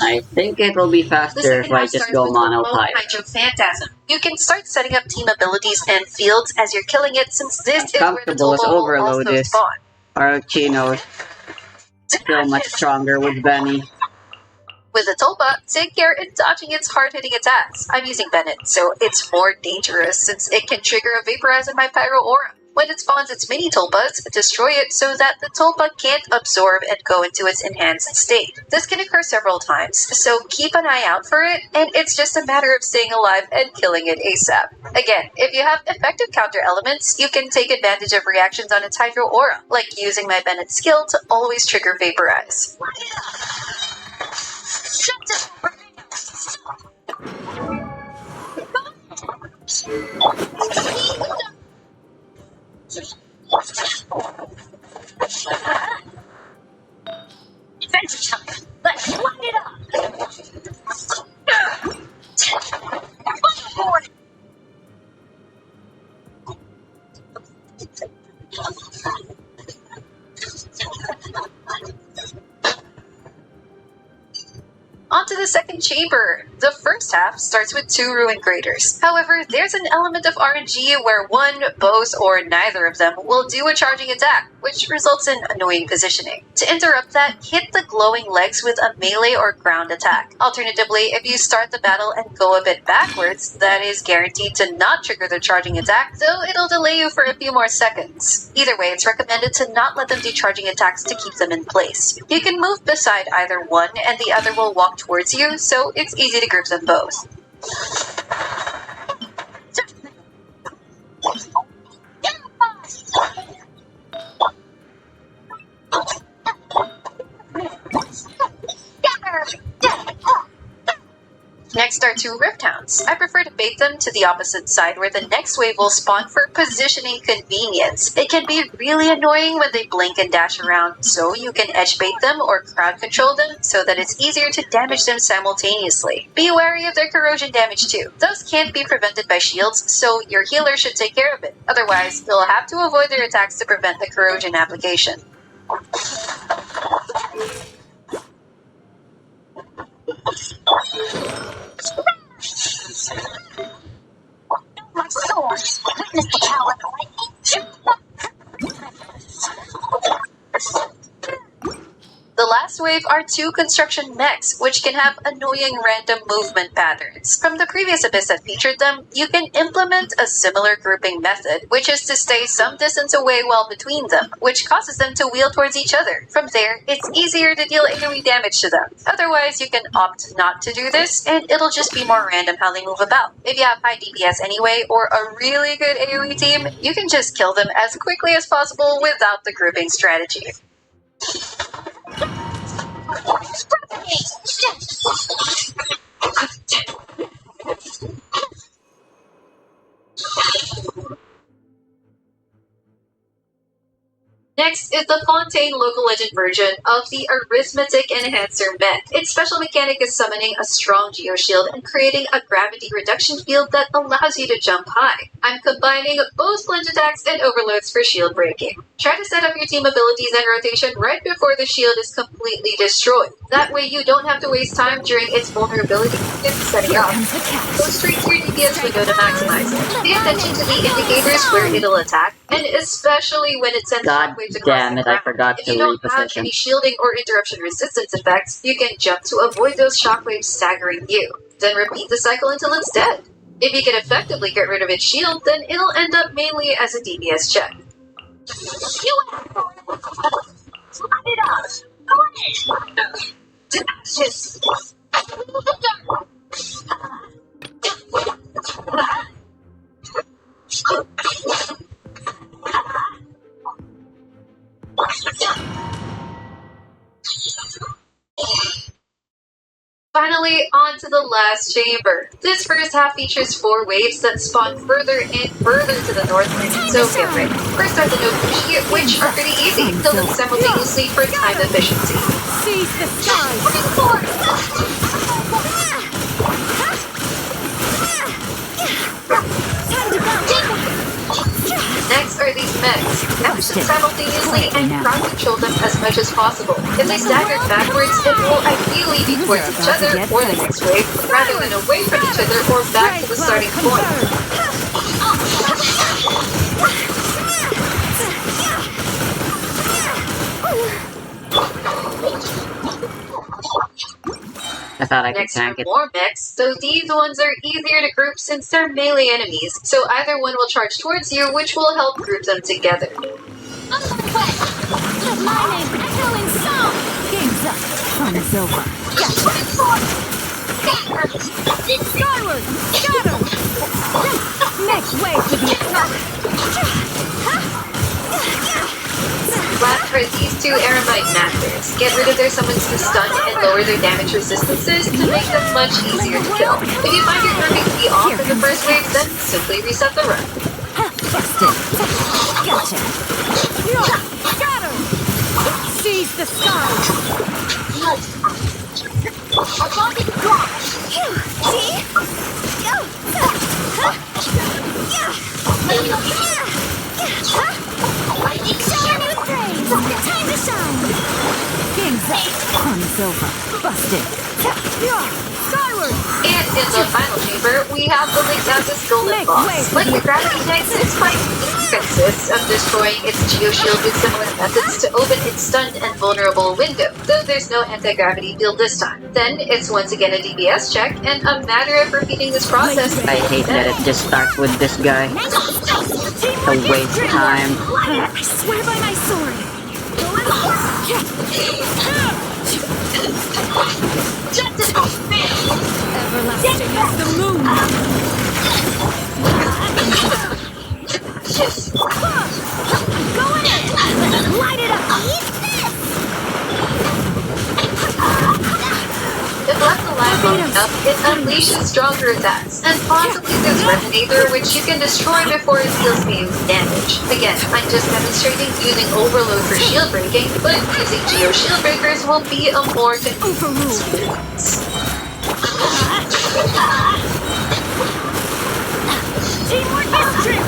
I think it will be faster if I just go mono type. Hydro Phantasm. You can start setting up team abilities and fields as you're killing it since this is where the Comfortable as Tomo will Overload also is. spawn. Arachino still much stronger with Benny. With the Tulpa, take care in dodging its hard-hitting attacks. I'm using Bennett, so it's more dangerous since it can trigger a Vaporize in my Pyro Aura. When it spawns its mini Tulpas, destroy it so that the Tulpa can't absorb and go into its enhanced state. This can occur several times, so keep an eye out for it, and it's just a matter of staying alive and killing it ASAP. Again, if you have effective counter elements, you can take advantage of reactions on its Hydro Aura, like using my Bennett skill to always trigger Vaporize. Adventure time! Let's light it up! On to the second chamber. The first half starts with 2 Ruin Graders. However, there's an element of RNG where one, both, or neither of them will do a charging attack, which results in annoying positioning. To interrupt that, hit the glowing legs with a melee or ground attack. Alternatively, if you start the battle and go a bit backwards, that is guaranteed to not trigger the charging attack, though it'll delay you for a few more seconds. Either way, it's recommended to not let them do charging attacks to keep them in place. You can move beside either one and the other will walk towards you, so it's easy to group them both. Next are 2 Rifthounds. I prefer to bait them to the opposite side where the next wave will spawn for positioning convenience. It can be really annoying when they blink and dash around, so you can edge bait them or crowd control them so that it's easier to damage them simultaneously. Be wary of their corrosion damage too. Those can't be prevented by shields, so your healer should take care of it. Otherwise, you'll have to avoid their attacks to prevent the corrosion application. My sword! Witness the power of lightning! The last Shockwave are two construction mechs, which can have annoying random movement patterns. From the previous Abyss that featured them, you can implement a similar grouping method, which is to stay some distance away while between them, which causes them to wheel towards each other. From there, it's easier to deal AoE damage to them. Otherwise, you can opt not to do this, and it'll just be more random how they move about. If you have high DPS anyway, or a really good AoE team, you can just kill them as quickly as possible without the grouping strategy. Next is the Fontaine Local Legend version of the Arithmetic Enhancer mech. Its special mechanic is summoning a strong Geoshield and creating a gravity reduction field that allows you to jump high. I'm combining both plunge attacks and overloads for shield breaking. Try to set up your team abilities and rotation right before the shield is completely destroyed. That way you don't have to waste time during its vulnerability in setting up. Go straight to your DPS window to maximize it. Pay attention to the indicators where it'll attack, and especially when it sends shockwaves across Damn the it, I ground. forgot If to you don't have reposition. any shielding or interruption resistance effects, you can jump to avoid those shockwaves staggering you. Then repeat the cycle until it's dead. If you can effectively get rid of its shield, then it'll end up mainly as a DPS check. Finally, on to the last chamber. This first half features 4 waves that spawn further and further to the northward, so get ready. First are the Nobushi, which are pretty easy. Kill them simultaneously for time efficiency. Seize the sky! Time to go! Next are these mechs. Capture them simultaneously and crowd control them as much as possible. If they stagger backwards, it will ideally be towards each other or the next wave, rather than away from each other or back to the starting point. I thought I could Next are tank it. more mechs, though these ones are easier to group since they're melee enemies, so either one will charge towards you, which will help group them together. Let my name echo in song! Game's up. Fun is over. Skyward! Scatter! Next wave to the Last are these 2 Aramite Masters. Get rid of their summons to stun and lower their damage resistances to make them much easier to kill. If you find your grouping to be off in the first wave, then simply reset the run. Busted. Gotcha. Scatter! Seize the sky! Time to shine! Game's up. Fun is over. Busted. Skyward! And in the final chamber, we have the Legatus Golden Boss. Like the Gravity Knights, its fight consists of destroying its Geoshield with similar methods to open its stunned and vulnerable window, though there's no anti-gravity field this time. Then it's once again a DPS check, and a matter of repeating this process. I hate that it just starts with this guy. A waste time. I swear by my sword! Everlasting as the moon! Go in! Light it up! If left alive long enough, it unleashes stronger attacks, and possibly this Resonator, which you can destroy before it deals meaningful damage. Again, I'm just demonstrating using Overload for shield breaking, but using Geo Shield Breakers will be a more convenient experience. Teamwork is trick!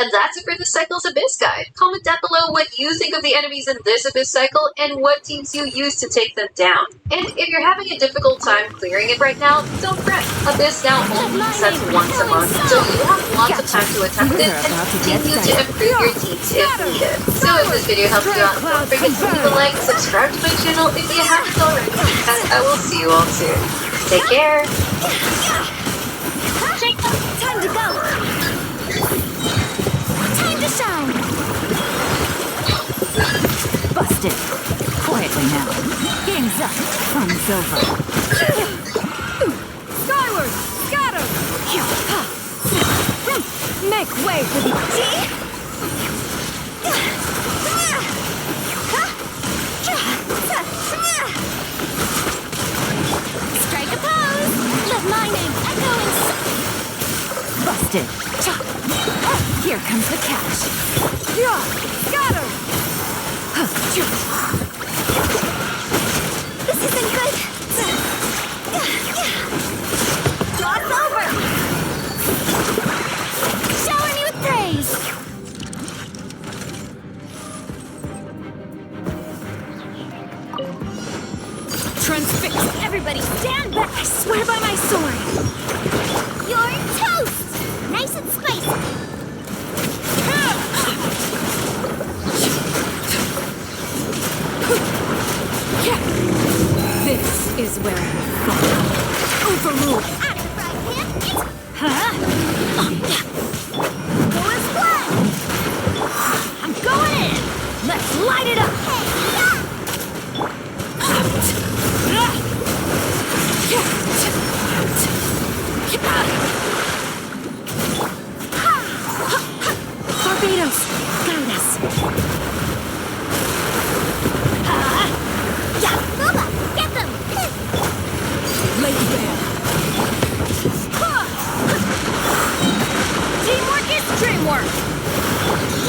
And that's it for this cycle channel's Abyss Guide. Comment down below what you think of the enemies in this Abyss cycle and what teams you use to take them down. And if you're having a difficult time clearing it right now, don't fret. Abyss now only resets once a month, so you have lots of time to attempt it and continue to improve your teams if needed. So if this video helped you out, don't forget to leave a like, subscribe to my channel if you haven't already, and I will see you all soon. Take care! Time to go! Time to shine! Busted. Quietly now. Game's up. Fun's over. Skyward! Scatter! Make way for the... Strike a pose! Let my name echo in... Busted. Here comes the catch. Scatter! This isn't good! Draw's over! Shower me with praise! Transfixed. Everybody stand back! I swear by my sword! You're toast! Nice and spicy! This is where you fall. Overruled. Out of the frying pan, it's... Huh? Go as planned! I'm going in. Let's light it up. Barbados, guide us. Yeah, Booba, get them! Lay bare. Teamwork is dreamwork.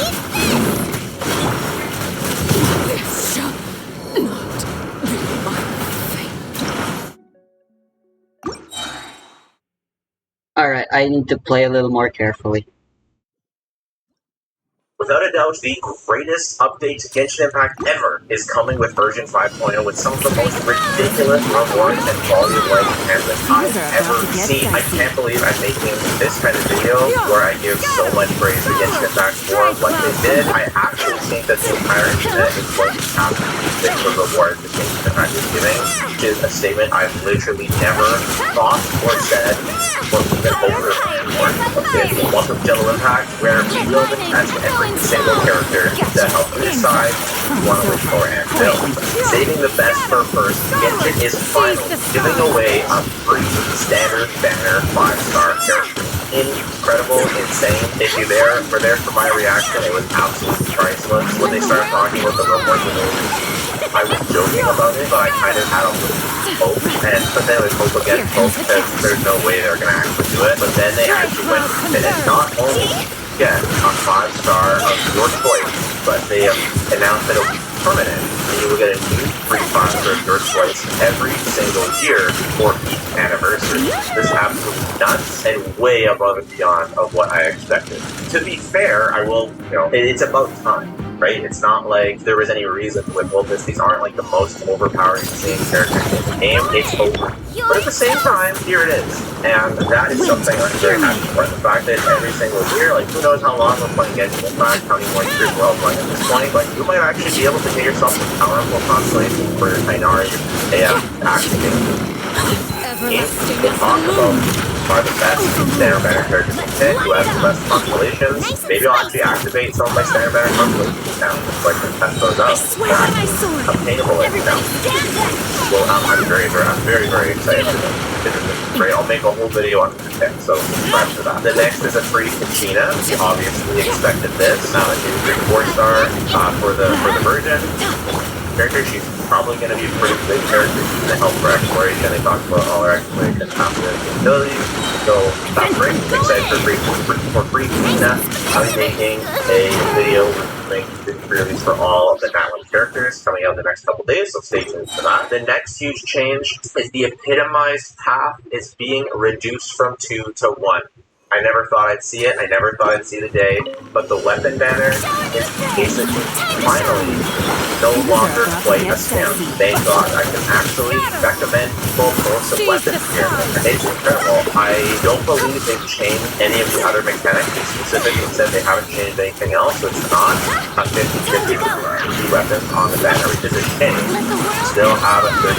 Eat this! This shall not be my fate. Alright, I need to play a little more carefully. Without a doubt, the greatest update to Genshin Impact ever is coming with version 5.0 with some of the most ridiculous rewards and volume-like enhancements I've ever seen. I can't believe I'm making this kind of video where I give so much praise to Genshin Impact for what they did. I actually think that the entire internet is going to have the rewards that Genshin Impact is giving, which is a statement I've literally never thought or said or even hoped for. It's the month of General Impact where we will test every single character to help you decide who you want to wish for and build. Saving the best for first, Genshin is finally giving away a free standard banner 5-star character. Incredible, insane. If you were there for my reaction, it was absolutely priceless. When they started talking about the rewards abilities, I was joking about it, but I kind of had a little hope, but then it was hope against hope because there's no way they're going to actually do it. But then they actually went and not only get a 5-star of your choice, but they have announced that it will be permanent, and you will get a new free 5-star of your choice every single year for each anniversary. This is absolutely nuts and way above and beyond of what I expected. To be fair, I will, it's about time. Right? It's not like there was any reason to withhold this. These aren't like the most overpowering insane characters in the game. It's over. But at the same time, here it is. And that is something I'm very happy for. The fact that every single year, like who knows how long we're playing Genshin Impact, how many more years we're all playing at this point, but you might actually be able to get yourself some powerful constellations for Tainari AF activating. We'll talk about are the best standard banner characters in Pit, who has the best constellations. Maybe I'll actually activate some of my standard banner constellations now, so I can test those out. They're obtainable right now. Well, I'm very, very excited for them. This is great. I'll make a whole video on Pit, so subscribe to that. The next is a free Kachina. Obviously expected this. Now a new 4-star for the version. Character, she's probably going to be a pretty big character. She's going to help for exploration. They talked about all her exploration abilities. So that's great. I'm excited for free Kachina. I'll be making a video with pre-release for all of the Nat 1 characters coming out in the next couple days, so stay tuned for that. The next huge change is the epitomized path is being reduced from 2 to 1. I never thought I'd see it. I never thought I'd see the day. But the weapon banner is basically finally no longer quite a scam. Thank God. I can actually recommend people most of weapons here. It's incredible. I don't believe they've changed any of the other mechanics. They specifically said they haven't changed anything else, so it's not a 50-50 weapons on the banner, which is a shame. Still have a good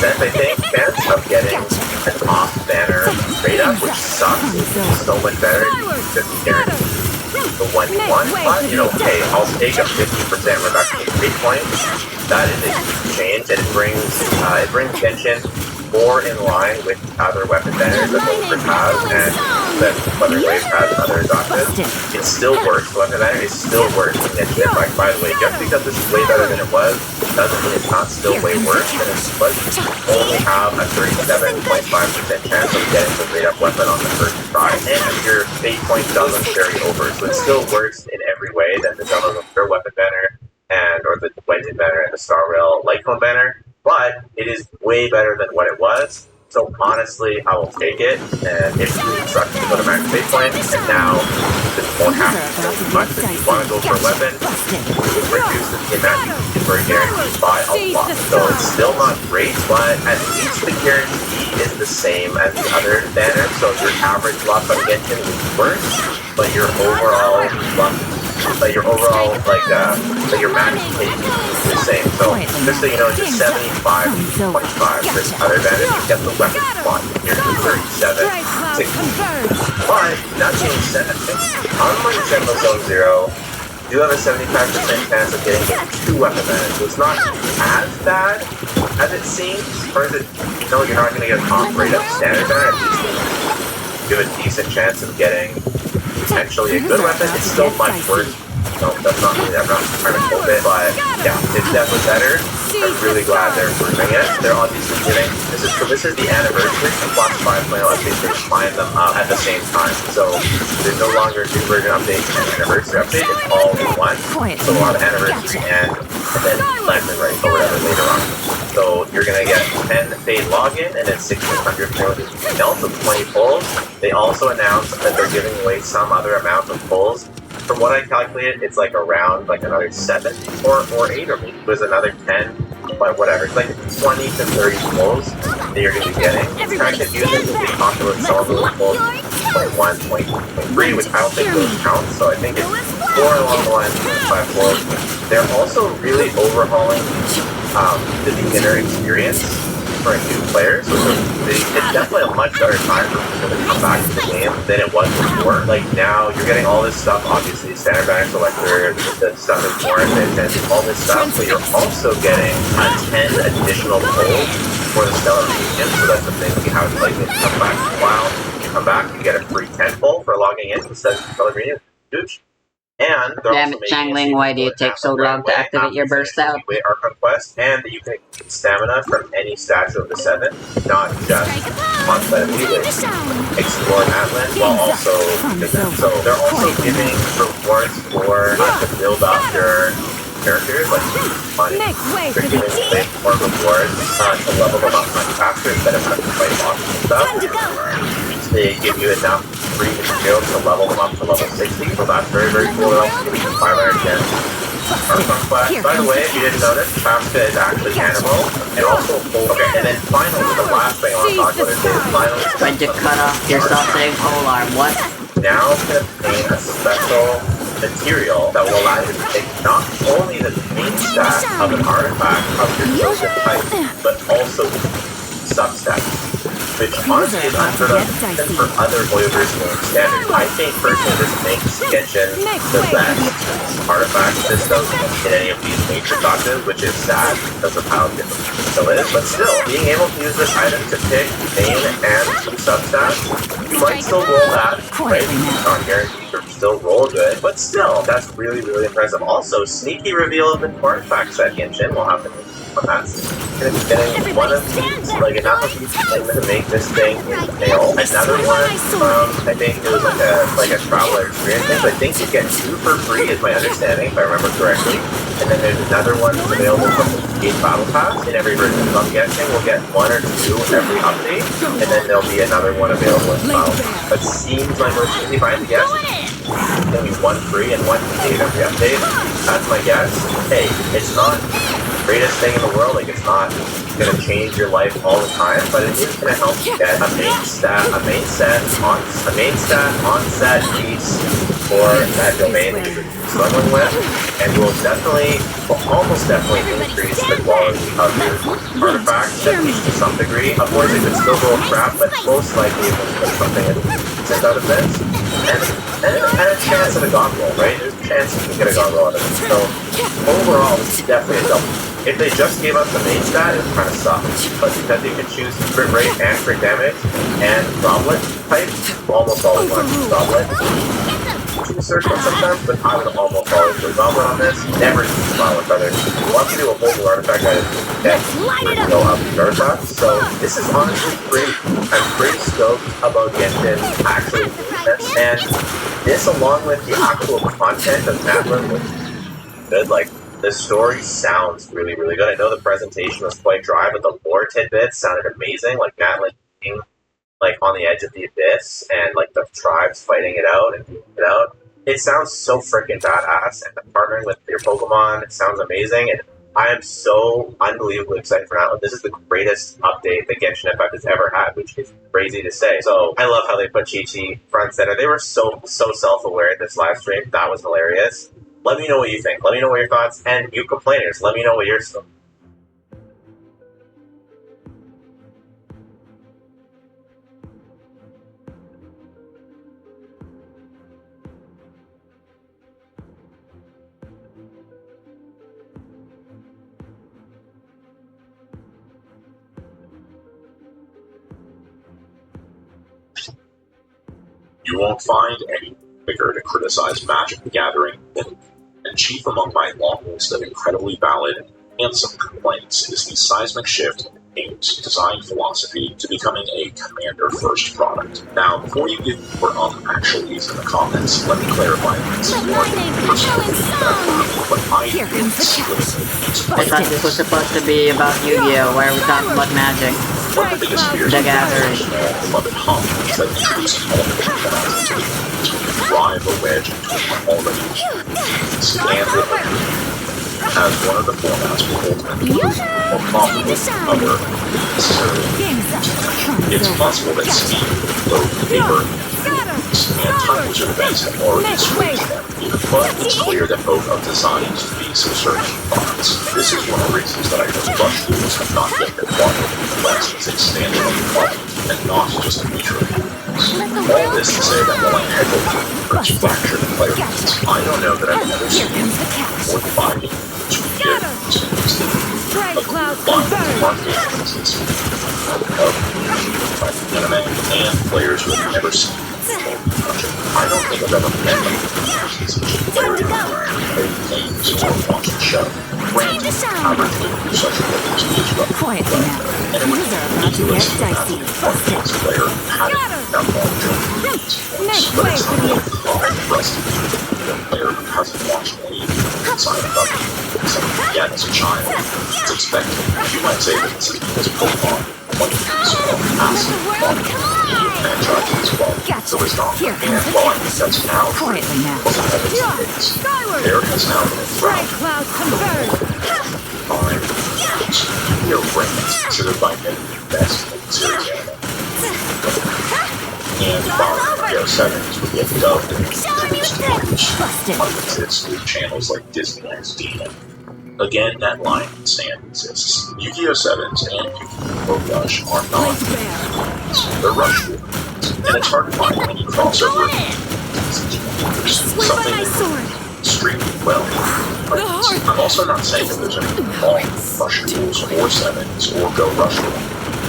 sense, I think, chance of getting an off-banner trade-up, which sucks so much better. Just guarantee the 1v1, but you know, hey, I'll take a 50% reduction in fate points. That is a huge change, and it brings Genshin more in line with other weapon banners that Overwatch has, and that Weather Wave has and other exhausted. It still works. The weapon banner is still worse than Genshin. By the way, just because this is way better than it was, doesn't mean it's not still way worse than it was. You only have a 37.5% chance of getting the straight up weapon on the first try, and your fate point doesn't carry over, so it still works in every way than the Zelda weapon banner or the Wenton banner and the Star Rail Lightcone banner. But it is way better than what it was. So honestly, I will take it. And it really sucks to go to max fate point, and now this won't happen so much. If you want to go for a weapon, it reduces the amount you can for a guarantee by a lot. So it's still not great, but at least the guarantee is the same as the other banner. So your average luck on Genshin is worse, but your overall luck, your max fate is the same. So just so you know, it's 75-25. This other banner, you get the weapon spot. You're 37-60. But that being said, unlike Senmo Zone Zero, you have a 75% chance of getting 2 weapon banners. So it's not as bad as it seems. Or is it, you know, you're not going to get a top rate of standard banner. At least you have a decent chance of getting potentially a good weapon. It's still much worse. No, that's not really, I'm not trying to quote it, but yeah, it's definitely better. I'm really glad they're improving it. They're obviously giving, this is the anniversary of plus 5.0 updates. They're flying them up at the same time. So there's no longer new version update and anniversary update. It's all in one. So a lot of anniversary and then Lantern Right or whatever later on. So you're gonna get 10 paid login and then 1,600 else of 20 pulls. They also announced that they're giving away some other amount of pulls. From what I calculated, it's like around like another 7 or 8, or maybe it was another 10, but whatever. It's like 20 to 30 pulls that you're going to be getting. It's kind of confusing because we talked about some of those pulls, 0.1, 0.3, which I don't think those count, so I think it's more along the lines of 5 pulls. They're also really overhauling the beginner experience for a new player, so it's definitely a much better time for people to come back to the game than it was before. Like now, you're getting all this stuff, obviously, standard banner selector, the stuff is more and all this stuff, but you're also getting 10 additional pulls for the Stellar Region, so that's the thing you have, like, if you come back in a while, you come back, you get a free 10 pull for logging in instead of the Stellar Region, huge. And damn it, Changling, why do you take so long to activate your burst out? Our conquest, and that you can get stamina from any statue of the 7, not just on the Leeway. Explore Atlan while also so they're also giving rewards for to build up your characters, like money. They're giving away more rewards to level them up much faster instead of having to fight bosses and stuff. They give you enough free materials to level them up to level 60, so that's very, very cool. It also gives you 500 gems. By the way, if you didn't notice, Kafka is actually animal, and also full. Okay, and then finally, the last thing I want to talk about is finally... Tried to cut off your self-sitting polearm, what? Now can obtain a special material that will allow you to take not only the main stat of an artifact of your chosen type, but also substats. Which honestly is unheard of even for other Voyager's game standard. I think personally this makes Genshin the best artifact system in any of these major doctrines, which is sad because of how difficult it still is. But still, being able to use this item to pick main and 2 substats, you might still roll that, right? Not guaranteed to still roll good, but still, that's really, really impressive. Also, sneaky reveal of the artifact set Genshin will happen. But that's gonna be getting one of these, like enough of these things to make this thing fail. Another one, I think it was like a traveler experience thing, but I think you get 2 for free is my understanding, if I remember correctly. and then there's another one available from the Gate Battle Pass in every version. So I'm guessing we'll get 1 or 2 every update, and then there'll be another one available in Battle Pass. It seems like if I had to guess, it's gonna be 1 free and 1 paid every update. That's my guess. Hey, it's not the greatest thing in the world, like it's not gonna change your life all the time, but it is gonna help you get a main stat on-set piece for that domain that you're struggling with, and will definitely, almost definitely increase the quality of your artifacts, at least to some degree. Of course, it could still go crap, but most likely it will put something decent out of this. And a chance at a god roll, right? There's a chance you can get a god roll out of it. So, overall, this is definitely a double. If they just gave us the main stat, it would kind of suck. But because you can choose crit rate and crit damage and goblet type, almost always want to choose goblet. To search one sometimes, but I would almost always do goblet on this. Never choose flower feathers. Once you do a whole new artifact, that is dead. You go up the artifact. So this is honestly pretty. I'm pretty stoked about Genshin actually doing this, and this along with the actual content of Madeline was good. Like, the story sounds really, really good. I know the presentation was quite dry, but the lore tidbits sounded amazing. Like Madeline being like on the edge of the abyss, and like the tribes fighting it out and beating it out. It sounds so freaking badass, and partnering with your Pokemon, it sounds amazing. And I am so unbelievably excited for that. This is the greatest update that Genshin Impact has ever had, which is crazy to say. So I love how they put Chi-Chi front and center. They were so self-aware in this live stream. That was hilarious. Let me know what you think. Let me know what your thoughts, and you complainers, let me know what yours are. You won't find any bigger to criticize Magic the Gathering than, and chief among my long list of incredibly valid and handsome complaints is the seismic shift in the game's design philosophy to becoming a commander-first product. Now, before you give your actuallys in the comments, let me clarify this is more personal feedback, but I Here comes the catch. I thought this was supposed to be about Yu-Gi-Oh! Where we talk about magic. one of the biggest fears The of Gathering. the beloved hum is that introducing element of formats into the game to drive a wedge into an already and as one of the formats will ultimately prove more profitable than other necessarily. It's possible that speed, both paper, and time-wizard events have already swayed them, but it's clear that both are designed to be subservient products. This is one of the reasons that I just rushed through this and not yet been wanted unless it's a standalone product and not just a feature of it. All this to say that while I heavily encourage fractured player needs, I don't know that I've ever seen more dividing to get Bright cloud marketing of anime and players who have never seen I don't think I've ever met such a player in play games or watch the show. Granted, average with such a player is rough. Quietly now. Things are about to get dicey. One player had that long journey, but it's not really common for us to be a player who hasn't watched any side of something yet as a child. It's expected. You might say that this is because Pokemon, one of these massive media franchises as well. So it's not. And while I think that's now true, Quietly now. wasn't always the case. There has now been a Bright threat cloud converge. by Yu-Gi-Oh! Brands considered by many the best in series anime. And while Yu-Gi-Oh! 7s would get dubbed and introduced to hundreds of exclusive channels like Disneyland's Demon. Again, that line can stand exists. Yu-Gi-Oh! 7s and Yu-Gi-Oh! Rush are not they're Rush warriors, and it's hard to find any crossover something extremely well. I'm also not saying that there's any wrong Rush rules or 7s or Go Rush rules.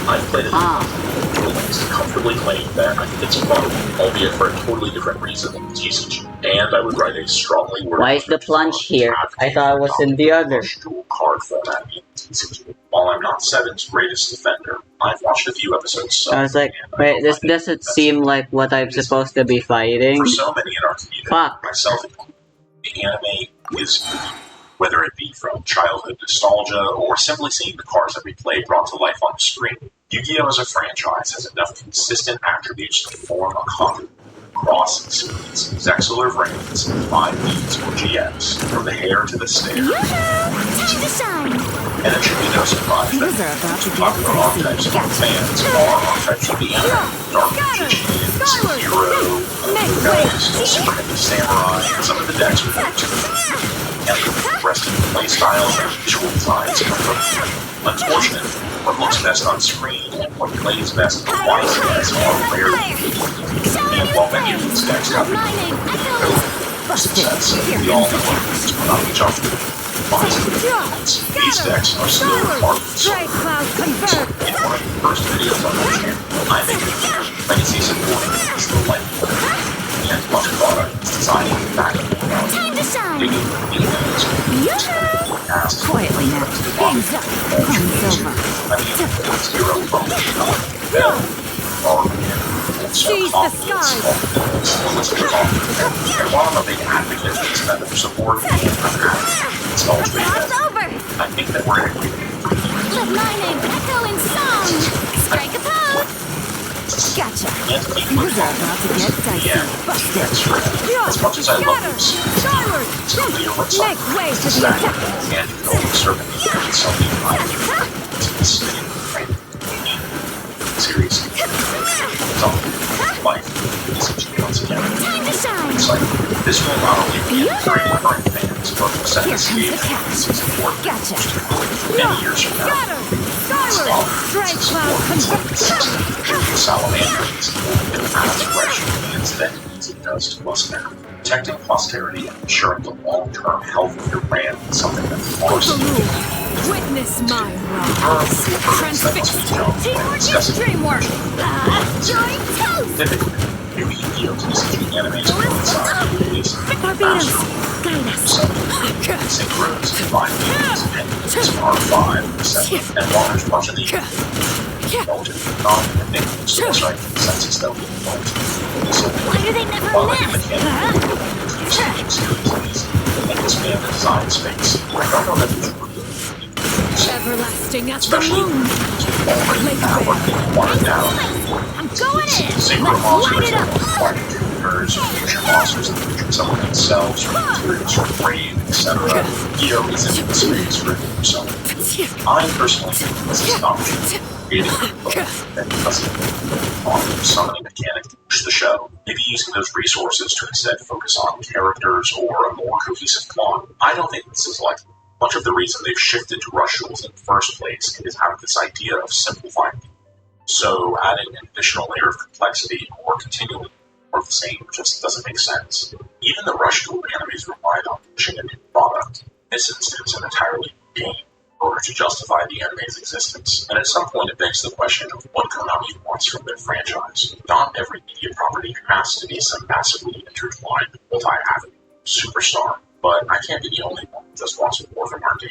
I've played it to comfortably claim that I think it's fun, albeit for a totally different reason than TCG. And I would write a strongly worded. Why is the plunge here? I thought it was in the other. Dual card format in TCG. While I'm not 7's greatest defender, I've watched a few episodes. So I was like, wait, this doesn't seem like what I'm supposed to be fighting. For so many in our community, Fuck. myself included, the anime is Whether it be from childhood nostalgia or simply seeing the cards that we play brought to life on the screen, Yu-Gi-Oh! As a franchise has enough consistent attributes to form a common cross series. Zexalar Vrains, 5Ds or GX, from the hair to the stare. Time to shine! And it should be no surprise that Things are about to get popular archetypes among fans are archetypes from the anime. Dark Magicians, Hero, Ghost, Super Ninja Samurai, and some of the decks we know too. And the rest of the playstyles and visual designs come from here. Unfortunately, what looks best on screen and what plays best on YCS are rarely equal. And while many of these decks have success, we all know it's not each other. These decks are still part of the story. In one of the first videos on my channel, I make legacy supporting is the light and much product is designing the back of the product. Digging the details, past, Quietly now. Game's up. Crown's over. I mean, it's hero from Seize the skies. And while I'm a big advocate for this method of support, I'm it's all I think that we're in agreement. Let my name echo in song! Strike a pose! Gotcha. And to keep Things are about to get dicey. Busted. that's true. As much as I love this, Skyward. it's clear what Make way for the that attack. and the servant and something seriously. Something like this once again. Time to shine! It's like this will not only be for any current fans, but will set the stage for support Gotcha. many years from now. Skyward. Strike cloud convert. Salamanders and as fresh means that means it does to us now. Protecting posterity and ensuring the long-term health of your brand is something that forces Witness my wrath. Transfixed. Teamwork is dreamwork. Join toast! typically new Yu-Gi-Oh! TCG animes coincide with the release of Barbados, guide us. synchros, 5Ds, and R5, 7, and while there's much of the I think it's just right consensus that we Why do they never and expand the design space. I don't know that it's Everlasting as the especially moon. already now working one down. I'm going in! Synchro Let's monsters light it up! that require tuners, fusion monsters that feature someone themselves, or materials from Brave, etc. Yu-Gi-Oh! Isn't the series written for someone. I personally think this is not creating a book that doesn't offer summoning mechanic to push the show. Maybe using those resources to instead focus on characters or a more cohesive plot. I don't think this is likely. Much of the reason they've shifted to rush duels in the first place is out of this idea of simplifying things. So adding an additional layer of complexity or continually more of the same just doesn't make sense. Even the rush duel animes relied on pushing a new product, in this instance an entirely new game, in order to justify the anime's existence. And at some point it begs the question of what Konami wants from their franchise. Not every media property has to be some massively intertwined, multi-avenue superstar. But I can't be the only one who just wants more from our game.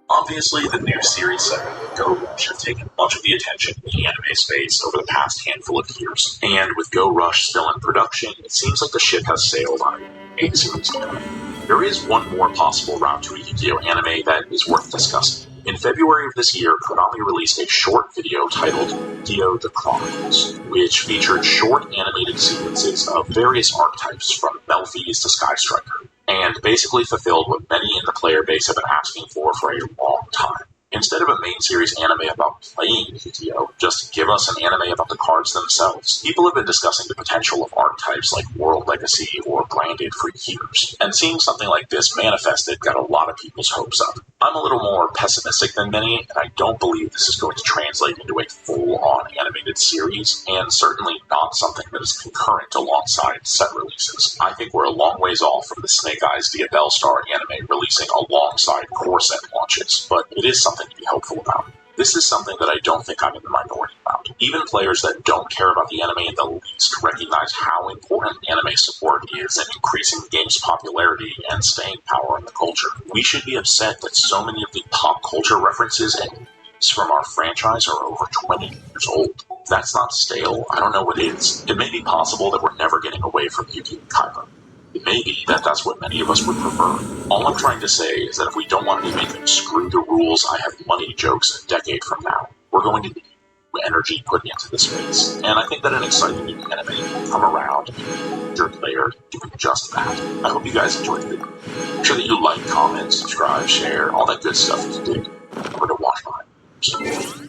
Obviously, the new series segment of Go Rush have taken much of the attention in the anime space over the past handful of years. And with Go Rush still in production, it seems like the ship has sailed on a series coming. There is one more possible route to a Yu-Gi-Oh! Anime that is worth discussing. In February of this year, Konami released a short video titled Yu-Gi-Oh! The Chronicles, which featured short animated sequences of various archetypes from Melfi's to Sky Striker, and basically fulfilled what many in the player base have been asking for a long time. Instead of a main series anime about playing Yu-Gi-Oh!, just give us an anime about the cards themselves. People have been discussing the potential of archetypes like World Legacy or Branded for years, and seeing something like this manifested got a lot of people's hopes up. I'm a little more pessimistic than many, and I don't believe this is going to translate into a full-on animated series, and certainly not something that is concurrent alongside set releases. I think we're a long ways off from the Snake Eyes via Bellstar anime releasing alongside core set launches, but it is something to be hopeful about. This is something that I don't think I'm in the minority about. Even players that don't care about the anime in the least recognize how important anime support is in increasing the game's popularity and staying power in the culture. We should be upset that so many of the pop culture references and memes from our franchise are over 20 years old. If that's not stale, I don't know what is. It may be possible that we're never getting away from Yuki and Kaiba. It It may be that that's what many of us would prefer. All I'm trying to say is that if we don't want anything screw the rules I have money jokes a decade from now, we're going to need energy put into the space. And I think that an exciting new anime will come around and your player doing just that. I hope you guys enjoyed the video. Make sure that you like, comment, subscribe, share, all that good stuff if you did. Remember to wash behind.